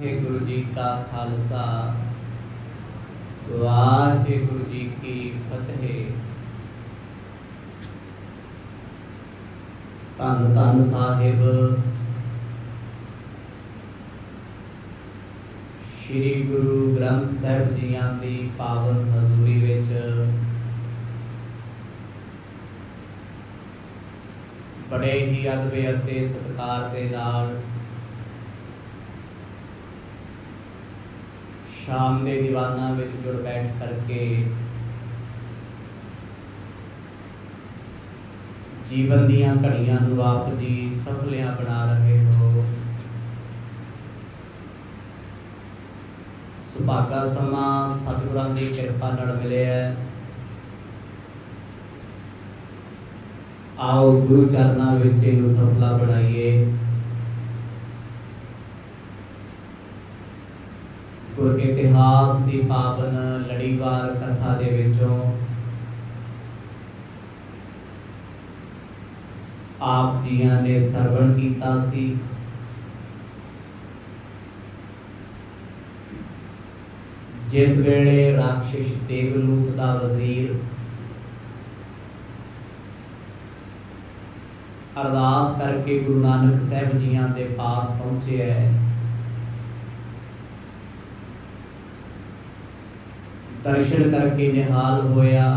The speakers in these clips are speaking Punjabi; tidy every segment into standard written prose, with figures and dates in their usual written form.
वाहिगुरु जी का खालसा वाहिगुरु जी की फतेह। धन धन साहिब श्री गुरु ग्रंथ साहिब जीआं दी पावन हजूरी विच बड़े ही अदबे अते सत्कार दे नाल शाम के दीवाना विच जुड़ बैठ करके जीवन दियां घड़ियां नूं आप जी सफलियां बना रहे हो। सुभागा समा सतगुरां दी कृपा नाल मिलिया। आओ गुरु चरनां विच इहनूं सफला बनाइए। गुर इतिहास की पावन लड़ीवार कथा दे विचों आप जियां ने सरवण कीता सी। जिस वेले राक्षस देवलूत दा वजीर अरदास करके गुरु नानक साहब जियां दे पास पहुंचे है, दर्शन करके निहाल होया।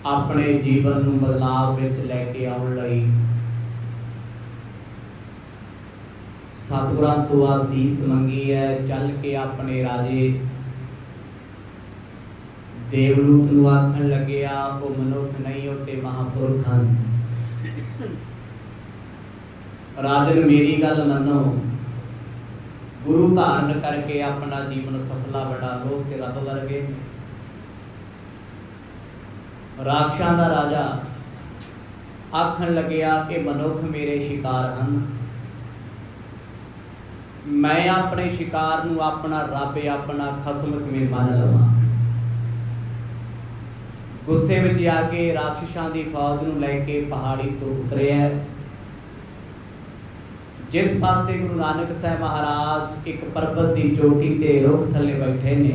अपने जीवन नूं बदलाव विच लैके आउण लई सतगुरां तो आसीस मंगी है। चल के अपने राजे देवलूत नूं आखण लग्या, ओ मनुख नहीं होते महापुरख हन। राजन मेरी गल मनो, गुरु धारण करके अपना जीवन सफला बना लो कि रब वर्गे। राक्षसां दा राजा आखण लग्या कि मनुख मेरे शिकार हन। मैं अपने शिकार नूं अपना रब अपना खसम किवें मान लवां। गुस्से विच आके राक्षसां दी फौज नूं लैके पहाड़ी तो उतरिया। जिस पासे गुरु नानक साहब महाराज एक पर्वत की चोटी ते रुख थले बैठे ने,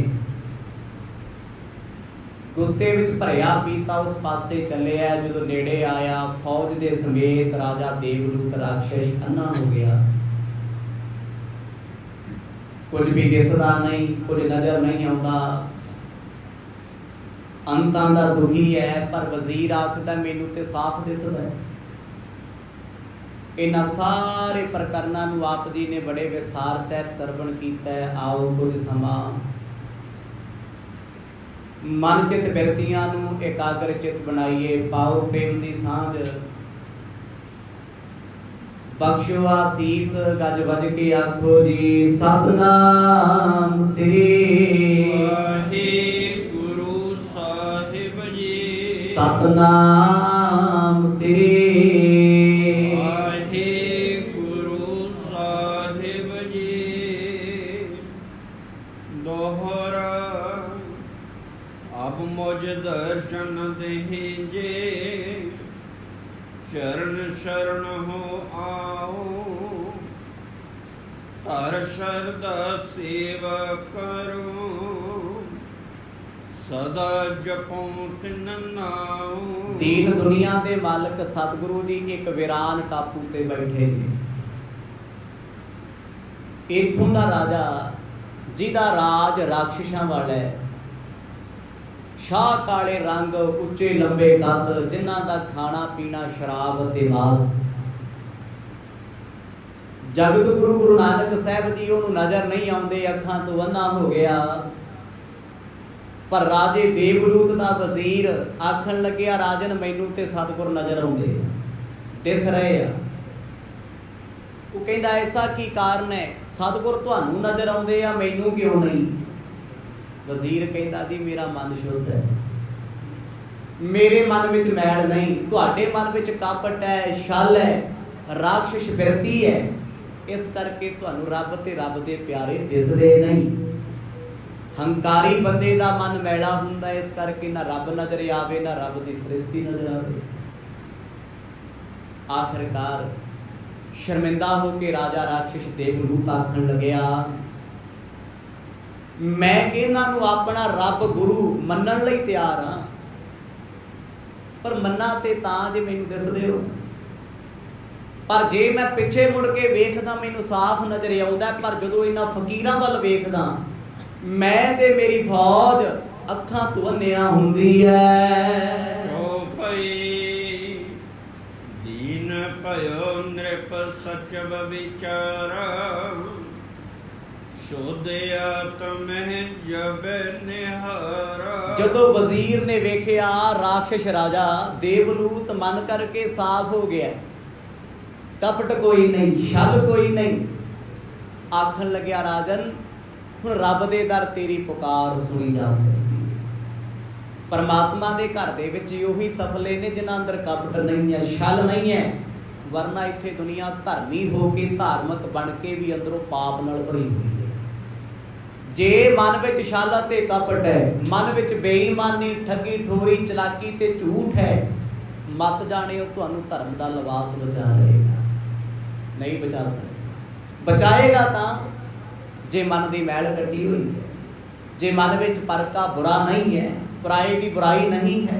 गुस्से विच भरिया पीता उस पासे चले। जो नेड़े आया फौज दे समेत राजा देवलूत राक्षस अन्ना हो गया। कुछ भी दिसदा नहीं, कुछ नजर नहीं आता, अंतां दा दुखी है। पर वजीर आखदा मैनू ते साफ दिसदा है। इन्हां सारे प्रकरणां नूं आप जी ने बड़े विस्तार सहित सरवण कीता है। आओ कुछ समा मन चित बिरतियां नूं एकाग्र चित बनाइए। पाओ प्रेम दी सांझ, बख्शो आसीस। गज वज के आखो जी सतनाम श्री वाहिगुरु साहिब जी। सतनाम श्री दर्शन दीजे। शरण शरण हो आओ, हर शरदा सेवा करो। सदा जपो तिन नाम। दीन दुनिया के मालक सतगुरु जी एक वीरान टापू ते बैठे ने। इथों दा राजा जिहदा राज राक्षसां वाला है, शाह काले रंग, उच्चे लंबे कद, जिन्हां दा खाना पीना शराब ते मास। जगत गुरु गुरु नानक साहब जी उन्होंने नजर नहीं आते, अखां तो अन्ना हो गया। पर राजे देवलूत दा वजीर आखण लग्या राजन मैनू ते सतगुर नजर आउंदे दिस रहे आ। वो कहंदा ऐसा की कारण है, सतगुर तुहानू नजर आउंदे आ मैनू क्यों नहीं? वजीर कहता जी मेरा मन शुद्ध है, मेरे मन विच मैल नहीं। तुहाडे मन विच कपट है, छल है, राक्षस बिरती है। इस करके तुहानू रब ते रब दे प्यारे दिसदे नहीं। हंकारी बंदे दा मन मैला हुंदा, इस करके ना रब नजर आवे ना रब दी सृष्टि नजर आवे। आखिरकार ਸ਼ਰਮਿੰਦਾ ਹੋ ਕੇ ਰਾਜਾ ਰਾਖਸ਼ ਦੇਵਲੂਤ ਆਖਣ ਲੱਗਿਆ, ਮੈਂ ਇਹਨਾਂ ਨੂੰ ਆਪਣਾ ਰੱਬ ਗੁਰੂ ਮੰਨਣ ਲਈ ਤਿਆਰ ਹਾਂ, ਪਰ ਮੰਨਾ ਤੇ ਤਾਂ ਜੇ ਮੈਨੂੰ ਦਿਸਦੇ ਹੋ, ਪਰ ਜੇ ਮੈਂ ਪਿੱਛੇ ਮੁੜ ਕੇ ਵੇਖਦਾ ਮੈਨੂੰ ਸਾਫ਼ ਨਜ਼ਰ ਆਉਂਦਾ, ਪਰ ਜਦੋਂ ਇਹਨਾਂ ਫਕੀਰਾਂ ਵੱਲ ਵੇਖਦਾ ਮੈਂ ਤੇ ਮੇਰੀ ਫੌਜ ਅੱਖਾਂ ਤੋਂ ਅੰਨ੍ਹਿਆ ਹੁੰਦੀ ਹੈ। ਸੋ ਭਈ ਦੀਨ ਭਇਓ ਨਿਰਪ ਸਚਬ ਵਿਚਾਰਾ, ਸ਼ੁੱਧ ਆਤਮਹਿ ਜਬ ਨਿਹਾਰਾ। ਜਦੋਂ ਵਜ਼ੀਰ ਨੇ ਵੇਖਿਆ ਰਾਖਸ਼ ਰਾਜਾ ਦੇਵਲੂਤ ਮਨ ਕਰਕੇ ਸਾਫ਼ ਹੋ ਗਿਆ, ਕਪਟ ਕੋਈ ਨਹੀਂ, ਛਲ ਕੋਈ ਨਹੀਂ, ਆਖਣ ਲੱਗਿਆ ਰਾਜਨ ਹੁਣ ਰੱਬ ਦੇ ਦਰ ਤੇਰੀ ਪੁਕਾਰ ਸੁਣੀ ਜਾ ਸਕਦੀ ਹੈ। ਪਰਮਾਤਮਾ ਦੇ ਘਰ ਦੇ ਵਿੱਚ ਉਹੀ ਸਫਲੇ ਨੇ ਜਿਨ੍ਹਾਂ ਅੰਦਰ ਕਪਟ ਨਹੀਂ ਹੈ, ਛਲ ਨਹੀਂ ਹੈ, ਵਰਨਾ ਇੱਥੇ ਦੁਨੀਆ ਧਰਮੀ ਹੋ ਕੇ ਧਾਰਮਿਕ ਬਣ ਕੇ ਵੀ ਅੰਦਰੋਂ ਪਾਪ ਨਾਲ ਭਰੀ ਹੋਈ ਹੈ। ਜੇ ਮਨ ਵਿੱਚ ਛਲ ਅਤੇ ਕਪਟ ਹੈ, ਮਨ ਵਿੱਚ ਬੇਈਮਾਨੀ, ਠੱਗੀ, ਠੋਰੀ, ਚਲਾਕੀ ਤੇ ਝੂਠ ਹੈ, ਮਤ ਜਾਣਿਓ ਤੁਹਾਨੂੰ ਧਰਮ ਦਾ ਲਿਬਾਸ ਬਚਾ ਲਏਗਾ, ਨਹੀਂ ਬਚਾ ਸਕਦਾ। ਬਚਾਏਗਾ ਤਾਂ ਜੇ ਮਨ ਦੀ ਮੈਲ ਕੱਢੀ ਹੋਈ ਹੈ, ਜੇ ਮਨ ਵਿੱਚ ਪਰਕਾ ਬੁਰਾ ਨਹੀਂ ਹੈ, ਪਰਾਏ ਦੀ ਬੁਰਾਈ ਨਹੀਂ ਹੈ।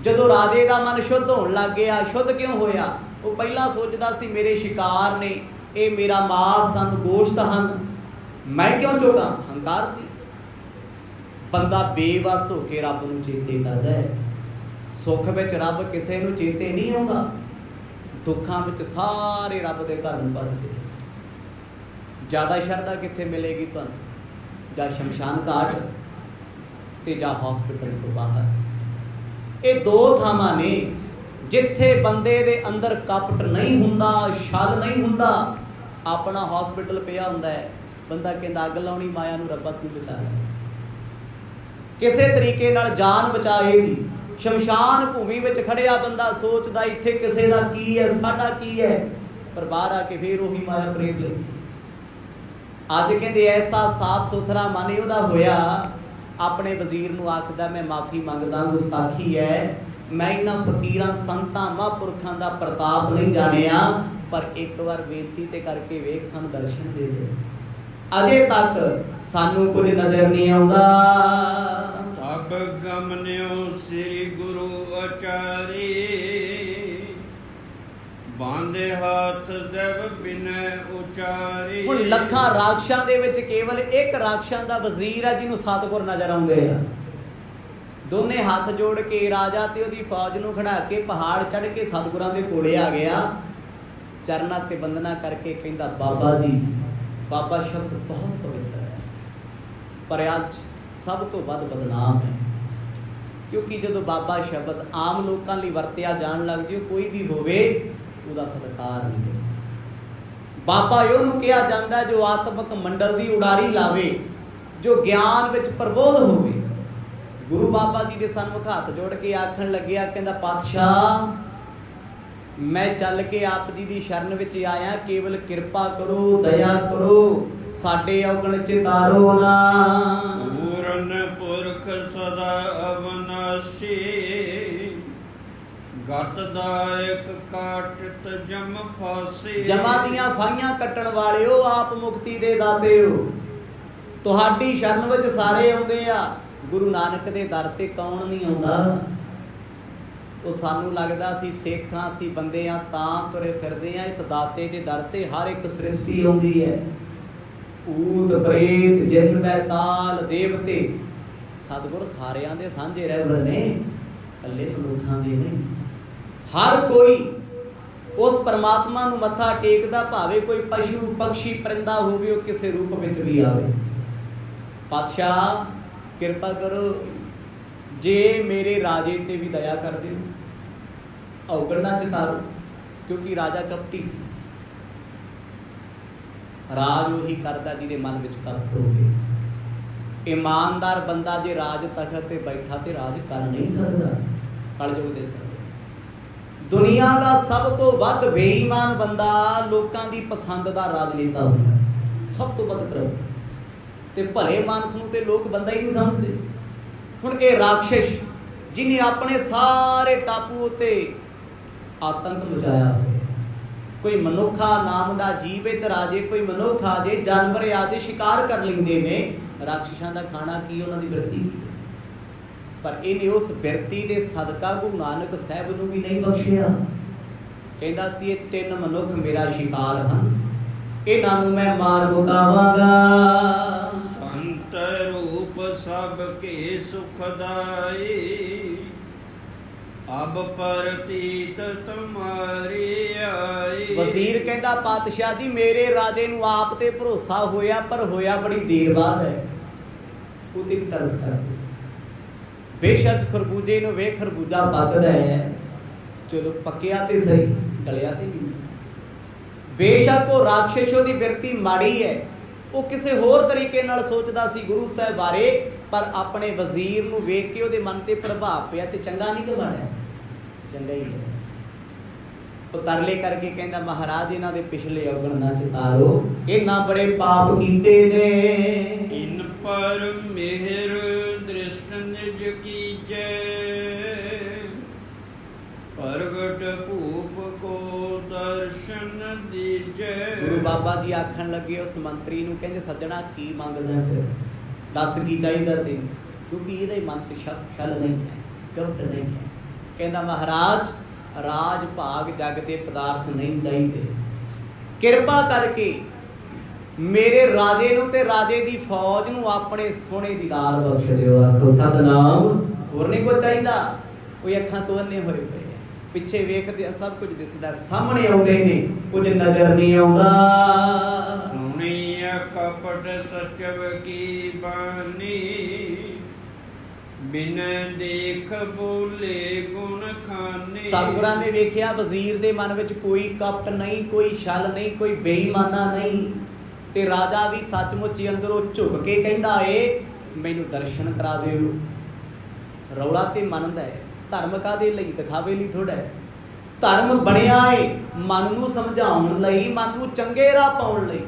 ਜਦੋਂ ਰਾਜੇ ਦਾ ਮਨ ਸ਼ੁੱਧ ਹੋਣ ਲੱਗ ਗਿਆ, ਸ਼ੁੱਧ ਕਿਉਂ ਹੋਇਆ? ਉਹ ਪਹਿਲਾਂ ਸੋਚਦਾ ਸੀ ਮੇਰੇ ਸ਼ਿਕਾਰ ਨੇ, ਇਹ ਮੇਰਾ ਮਾਸ ਹਨ, ਗੋਸ਼ਤ ਹਨ, ਮੈਂ ਕਿਉਂ ਚੁੱਕਾਂ? ਹੰਕਾਰ ਸੀ। ਬੰਦਾ ਬੇਵੱਸ ਹੋ ਕੇ ਰੱਬ ਨੂੰ ਚੇਤੇ ਕਰਦਾ ਹੈ। ਸੁੱਖ ਵਿੱਚ ਰੱਬ ਕਿਸੇ ਨੂੰ ਚੇਤੇ ਨਹੀਂ ਆਉਂਦਾ, ਦੁੱਖਾਂ ਵਿੱਚ ਸਾਰੇ ਰੱਬ ਦੇ ਘਰ ਨੂੰ ਭਰਦੇ। ਜ਼ਿਆਦਾ ਸ਼ਰਧਾ ਕਿੱਥੇ ਮਿਲੇਗੀ ਤੁਹਾਨੂੰ? ਜਾਂ ਸ਼ਮਸ਼ਾਨ ਘਾਟ ਤੇ ਜਾਂ ਹਸਪੀਟਲ ਤੋਂ ਬਾਹਰ। ਇਹ ਦੋ ਥਾਵਾਂ ਨੇ ਜਿੱਥੇ ਬੰਦੇ ਦੇ ਅੰਦਰ ਕਪਟ ਨਹੀਂ ਹੁੰਦਾ, ਛਲ ਨਹੀਂ ਹੁੰਦਾ। ਆਪਣਾ ਹਸਪੀਟਲ ਪਿਆ ਹੁੰਦਾ ਹੈ, ਬੰਦਾ ਕਹਿੰਦਾ ਅੱਗ ਲਾਉਣੀ ਮਾਇਆ ਨੂੰ, ਰੱਬਾ ਤੂੰ ਬਚਾ ਲੈ, ਕਿਸੇ ਤਰੀਕੇ ਨਾਲ ਜਾਨ ਬਚਾਏਗੀ। ਸ਼ਮਸ਼ਾਨ ਭੂਮੀ ਵਿੱਚ ਖੜਿਆ ਬੰਦਾ ਸੋਚਦਾ ਇੱਥੇ ਕਿਸੇ ਦਾ ਕੀ ਹੈ, ਸਾਡਾ ਕੀ ਹੈ, ਪਰ ਬਾਹਰ ਆ ਕੇ ਫੇਰ ਉਹੀ ਮਾਇਆ ਪ੍ਰੇਮ ਲਈ। ਅੱਜ ਕਹਿੰਦੇ ਐਸਾ ਸਾਫ ਸੁਥਰਾ ਮਨ ਉਹਦਾ ਹੋਇਆ, ਆਪਣੇ ਵਜ਼ੀਰ ਨੂੰ ਆਖਦਾ ਮੈਂ ਮਾਫੀ ਮੰਗਦਾ, ਗੁਸਤਾਖੀ ਹੈ, ਮੈਂ ਇਹਨਾਂ ਫਕੀਰਾਂ ਸੰਤਾਂ ਮਹਾਂਪੁਰਖਾਂ ਦਾ ਪ੍ਰਤਾਪ ਨਹੀਂ ਜਾਣਿਆ, ਪਰ ਇੱਕ ਵਾਰ ਬੇਨਤੀ ਤੇ ਕਰਕੇ ਵੇਖ, ਸਾਨੂੰ ਦਰਸ਼ਨ ਦੇ ਦੇ। ਅਜੇ ਤੱਕ ਸਾਨੂੰ ਕੁਝ ਨਜ਼ਰ ਨਹੀਂ ਆਉਂਦਾ। ਸਭ ਗਮਨਿਓ ਸ੍ਰੀ ਗੁਰੂ ਆਚਾਰੀ, ਬਾਂਦੇ ਹੱਥ ਦੇਵ ਬਿਨੈ ਉਚਾਰੀ। ਹੁਣ ਲੱਖਾਂ ਰਾਖਸ਼ਾਂ ਦੇ ਵਿੱਚ ਕੇਵਲ ਇੱਕ ਰਾਖਸ਼ਾਂ ਦਾ ਵਜ਼ੀਰ ਹੈ ਜਿਹਨੂੰ ਸਤਿਗੁਰ ਨਜ਼ਰ ਆਉਂਦੇ ਆ। ਦੋਨੇ ਹੱਥ ਜੋੜ ਕੇ ਰਾਜਾ ਤੇ ਉਹਦੀ ਫੌਜ ਨੂੰ ਖੜਾ ਕੇ ਪਹਾੜ ਚੜ੍ਹ ਕੇ ਸਤਿਗੁਰਾਂ ਦੇ ਕੋਲੇ ਆ ਗਿਆ, ਚਰਨਾਂ ਤੇ ਬੰਦਨਾ ਕਰਕੇ ਕਹਿੰਦਾ ਬਾਬਾ ਜੀ। ਬਾਬਾ ਸ਼ਬਦ ਬਹੁਤ ਪਵਿੱਤਰ ਹੈ, ਪਰ ਅੱਜ ਸਭ ਤੋਂ ਵੱਧ ਬਦਨਾਮ ਹੈ, ਕਿਉਂਕਿ ਜਦੋਂ ਬਾਬਾ ਸ਼ਬਦ ਆਮ ਲੋਕਾਂ ਲਈ ਵਰਤਿਆ ਜਾਣ ਲੱਗ ਜਾਏ, ਕੋਈ ਵੀ ਹੋਵੇ ਉਹਦਾ ਸਤਿਕਾਰ ਨਹੀਂ। ਬਾਬਾ ਉਹਨੂੰ ਕਿਹਾ ਜਾਂਦਾ ਜੋ ਆਤਮਿਕ ਮੰਡਲ ਦੀ ਉਡਾਰੀ ਲਾਵੇ, ਜੋ ਗਿਆਨ ਵਿੱਚ ਪ੍ਰਬੋਧ ਹੋਵੇ। ਗੁਰੂ ਬਾਬਾ ਜੀ ਦੇ ਸਨਮੁਖ ਹੱਥ ਜੋੜ ਕੇ ਆਖਣ ਲੱਗਿਆ, ਕਹਿੰਦਾ ਪਾਤਸ਼ਾਹ ਮੈਂ ਚੱਲ ਕੇ ਆਪ ਜੀ ਦੀ ਸ਼ਰਨ ਵਿੱਚ ਆਇਆ, ਕੇਵਲ ਕਿਰਪਾ ਕਰੋ, ਦਇਆ ਕਰੋ, ਸਾਡੇ ਔਗਣ ਚਿਤਾਰੋ ਨਾ। ਪੂਰਨ ਪੁਰਖ ਸਦਾ ਅਵਨਾਸ਼ੀ, ਗਤ ਦਾਇਕ ਕਾਟਿਤ ਜਮ ਫਾਸੀ। ਜਮਾਂ ਦੀਆਂ ਫਾਹੀਆਂ ਕੱਟਣ ਵਾਲਿਓ, ਆਪ ਮੁਕਤੀ ਦੇ ਦਾਤੇ ਹੋ, ਤੁਹਾਡੀ ਸ਼ਰਨ ਵਿੱਚ ਸਾਰੇ ਆਉਂਦੇ ਆ। ਗੁਰੂ ਨਾਨਕ ਦੇ ਦਰ ਤੇ ਕੌਣ ਨਹੀਂ ਆਉਂਦਾ? ਉਹ ਸਾਨੂੰ ਲੱਗਦਾ ਸੀ ਸੇਖਾਂ, ਅਸੀਂ ਬੰਦੇ ਆ ਤਾਂ ਤੁਰੇ ਫਿਰਦੇ ਆ। ਇਸ ਦਾਤੇ ਦੇ ਦਰ ਤੇ ਹਰ ਇੱਕ ਸ੍ਰਿਸ਼ਟੀ ਆਉਂਦੀ ਹੈ, ਭੂਤ ਪ੍ਰੇਤ ਜਿੰਨ ਬੈਤਾਲ ਦੇਵਤੇ। ਸਤਿਗੁਰ ਸਾਰਿਆਂ ਦੇ ਸਾਂਝੇ ਰਹਿਬਰ ਨੇ, ਇਕੱਲੇ ਮਨੁੱਖਾਂ ਦੇ ਨਹੀਂ। ਹਰ ਕੋਈ ਉਸ ਪਰਮਾਤਮਾ ਨੂੰ ਮੱਥਾ ਟੇਕਦਾ, ਭਾਵੇਂ ਕੋਈ ਪਸ਼ੂ ਪਕਸ਼ੀ ਪਰਿੰਦਾ ਹੋਵੇ, ਉਹ ਕਿਸੇ ਰੂਪ ਵਿੱਚ ਵੀ ਆਵੇ। ਪਾਤਸ਼ਾਹ ਕਿਰਪਾ ਕਰੋ, ਜੇ ਮੇਰੇ ਰਾਜੇ ਤੇ ਵੀ ਦਇਆ ਕਰ ਦਿਓ, ਔਗਣ ਨਾ ਚਿਤਾਰੋ, ਕਿਉਂਕਿ ਰਾਜਾ ਕਪਟੀ ਸੀ। ਰਾਜ ਉਹੀ ਕਰਦਾ ਜਿਹਦੇ ਮਨ ਵਿੱਚ ਕਪਟ ਹੋਵੇ। ਇਮਾਨਦਾਰ ਬੰਦਾ ਜੇ ਰਾਜ ਤਖਤ ਤੇ ਬੈਠਾ ਤੇ ਰਾਜ ਕਰ ਨਹੀਂ ਸਕਦਾ। ਕਲਯੁਗ ਦੇ ਸਮੇਂ ਦੁਨੀਆ ਦਾ ਸਭ ਤੋਂ ਵੱਧ ਬੇਈਮਾਨ ਬੰਦਾ ਲੋਕਾਂ ਦੀ ਪਸੰਦ ਦਾ ਰਾਜਨੇਤਾ ਹੁੰਦਾ, ਸਭ ਤੋਂ ਵੱਧ ਪ੍ਰਭੂ, ਤੇ ਭਲੇ ਮਾਨਸ ਨੂੰ ਤੇ ਲੋਕ ਬੰਦਾ ਹੀ ਨਹੀਂ ਸਮਝਦੇ। ਹੁਣ ਇਹ ਰਾਖਸ਼ ਜਿਹਨੇ ਆਪਣੇ ਸਾਰੇ ਟਾਪੂ ਉੱਤੇ ਆਤੰਕ ਮਚਾਇਆ ਹੋਇਆ, ਕੋਈ ਮਨੁੱਖਾ ਨਾਮ ਦਾ ਜੀਵਿਤ ਰਾਜੇ, ਕੋਈ ਮਨੁੱਖ ਆ ਜੇ, ਜਾਨਵਰ ਆ ਜੇ, ਸ਼ਿਕਾਰ ਕਰ ਲੈਂਦੇ ਨੇ। ਰਾਖਸ਼ਾਂ ਦਾ ਖਾਣਾ ਕੀ, ਉਹਨਾਂ ਦੀ ਬਿਰਤੀ ਕੀ। ਪਰ ਇਹਨੇ ਉਸ ਬਿਰਤੀ ਦੇ ਸਦਕਾ ਗੁਰੂ ਨਾਨਕ ਸਾਹਿਬ ਨੂੰ ਵੀ ਨਹੀਂ ਬਖਸ਼ਿਆ। ਕਹਿੰਦਾ ਸੀ ਇਹ 3 ਮਨੁੱਖ ਮੇਰਾ ਸ਼ਿਕਾਰ ਹਨ, ਇਹਨਾਂ ਨੂੰ ਮੈਂ ਮਾਰ ਮੁਕਾਵਾਂਗਾ। ਸੰਤ ਰੂਪ ਸਭ ਕੇ ਸੁਖਦਾਈ, ਅਬ ਪ੍ਰਤੀਤ ਤੁਮਾਰੀ ਆਈ। ਵਜ਼ੀਰ ਕਹਿੰਦਾ ਪਾਤਸ਼ਾਹ ਜੀ ਮੇਰੇ ਰਾਜੇ ਨੂੰ ਆਪ ਤੇ ਭਰੋਸਾ ਹੋਇਆ, ਪਰ ਹੋਇਆ ਬੜੀ ਦੇਰ ਬਾਅਦ ਹੈ। ਉਹਦੇ ਵੀ ਤਰਸ ਕਰਦੇ। ਬੇਸ਼ੱਕ ਖਰਬੂਜੇ ਨੂੰ ਵੇਖ, ਖਰਬੂਜਾ ਪੱਕਦਾ ਹੈ, ਚਲੋ ਪੱਕਿਆ ਤੇ ਸਹੀ, ਗਲਿਆ ਤੇ ਨਹੀਂ। ਬੇਸ਼ੱਕ ਉਹ ਰਾਖਸ਼, ਉਹਦੀ ਬਿਰਤੀ ਮਾੜੀ ਹੈ, ਉਹ ਕਿਸੇ ਹੋਰ ਤਰੀਕੇ ਨਾਲ ਸੋਚਦਾ ਸੀ ਗੁਰੂ ਸਾਹਿਬ ਬਾਰੇ, ਪਰ ਆਪਣੇ ਵਜ਼ੀਰ ਨੂੰ ਵੇਖ ਕੇ ਉਹਦੇ ਮਨ ਤੇ ਪ੍ਰਭਾਵ ਪਿਆ ਤੇ ਚੰਗਾ ਨਹੀਂ ਕਮਾਇਆ, ਚੰਗਾ ਹੀ ਹੈ। ਉਹ ਤਰਲੇ ਕਰਕੇ ਕਹਿੰਦਾ ਮਹਾਰਾਜ ਇਹਨਾਂ ਦੇ ਪਿਛਲੇ ਔਗਣ ਨਾ ਚਿਤਾਰੋ, ਇਹਨਾਂ ਬੜੇ ਪਾਪ ਕੀਤੇ ਨੇ। ਇਨ ਪਰ ਮਿਹਰ ਦ੍ਰਿਸ਼ਟ ਨਿਜ ਕੀਜੈ, ਪ੍ਰਗਟ ਭੂਪ ਕੋ ਦਰਸ਼ਨ ਦੀਜੈ। ਗੁਰੂ ਬਾਬਾ ਜੀ ਆਖਣ ਲੱਗੇ ਉਸ ਮੰਤਰੀ ਨੂੰ, ਕਹਿੰਦੇ ਸੱਜਣਾ ਕੀ ਮੰਗਦਾ, ਫਿਰ ਦੱਸ ਕੀ ਚਾਹੀਦਾ ਤੈਨੂੰ, ਕਿਉਂਕਿ ਇਹਦੇ ਮਨ 'ਚ ਛਲ ਨਹੀਂ ਹੈ, ਕਪਟ ਨਹੀਂ ਹੈ। ਕਹਿੰਦਾ ਮਹਾਰਾਜ ਰਾਜ ਭਾਗ ਜਗ ਦੇ ਪਦਾਰਥ ਨਹੀਂ ਚਾਹੀਦੇ, ਕਿਰਪਾ ਕਰਕੇ ਮੇਰੇ ਰਾਜੇ ਨੂੰ ਤੇ ਰਾਜੇ ਦੀ ਫੌਜ ਨੂੰ ਆਪਣੇ ਸੋਹਣੇ ਦੀਦਾਰ ਬਖਸ਼ ਦਿਓ। ਆਖੋ ਸਤਨਾਮ। ਹੋਰ ਨਹੀਂ ਕੁਝ ਚਾਹੀਦਾ। ਕੋਈ ਅੱਖਾਂ ਤੋਂ ਅੰਨੇ ਹੋਏ ਪਏ, ਪਿੱਛੇ ਵੇਖਦੇ ਸਭ ਕੁਝ ਦਿਸਦਾ, ਸਾਹਮਣੇ ਆਉਂਦੇ ਨੇ ਕੁਝ ਨਜ਼ਰ ਨਹੀਂ ਆਉਂਦਾ। ਸੁਣੀਆ ਕਪਟ ਸਚਵ ਕੀ ਬਾਣੀ, ਬਿਨ ਦੇਖ ਬੋਲੇ ਗੁਣ ਖਾਨੇ। ਸਤਿਗੁਰਾਂ ਨੇ ਵੇਖਿਆ ਵਜ਼ੀਰ ਦੇ ਮਨ ਵਿੱਚ ਕੋਈ ਕਪਟ ਨਹੀਂ, ਕੋਈ ਛਲ ਨਹੀਂ, ਕੋਈ ਬੇਈਮਾਨਾ ਨਹੀਂ, ਤੇ ਰਾਜਾ ਵੀ ਸੱਚਮੁੱਚ ਹੀ ਅੰਦਰੋਂ ਝੁਕ ਕੇ ਕਹਿੰਦਾ ਏ ਮੈਨੂੰ ਦਰਸ਼ਨ ਕਰਾ ਦਿਓ। ਰੌਲਾ ਤੇ ਮੰਨਦਾ ਹੈ, ਧਰਮ ਕਾਦੇ ਲਈ, ਦਿਖਾਵੇ ਲਈ ਥੋੜਾ ਹੈ। ਧਰਮ ਬਣਿਆ ਏ ਮਨ ਨੂੰ ਸਮਝਾਉਣ ਲਈ, ਮਨ ਨੂੰ ਚੰਗੇ ਰਾਹ ਪਾਉਣ ਲਈ,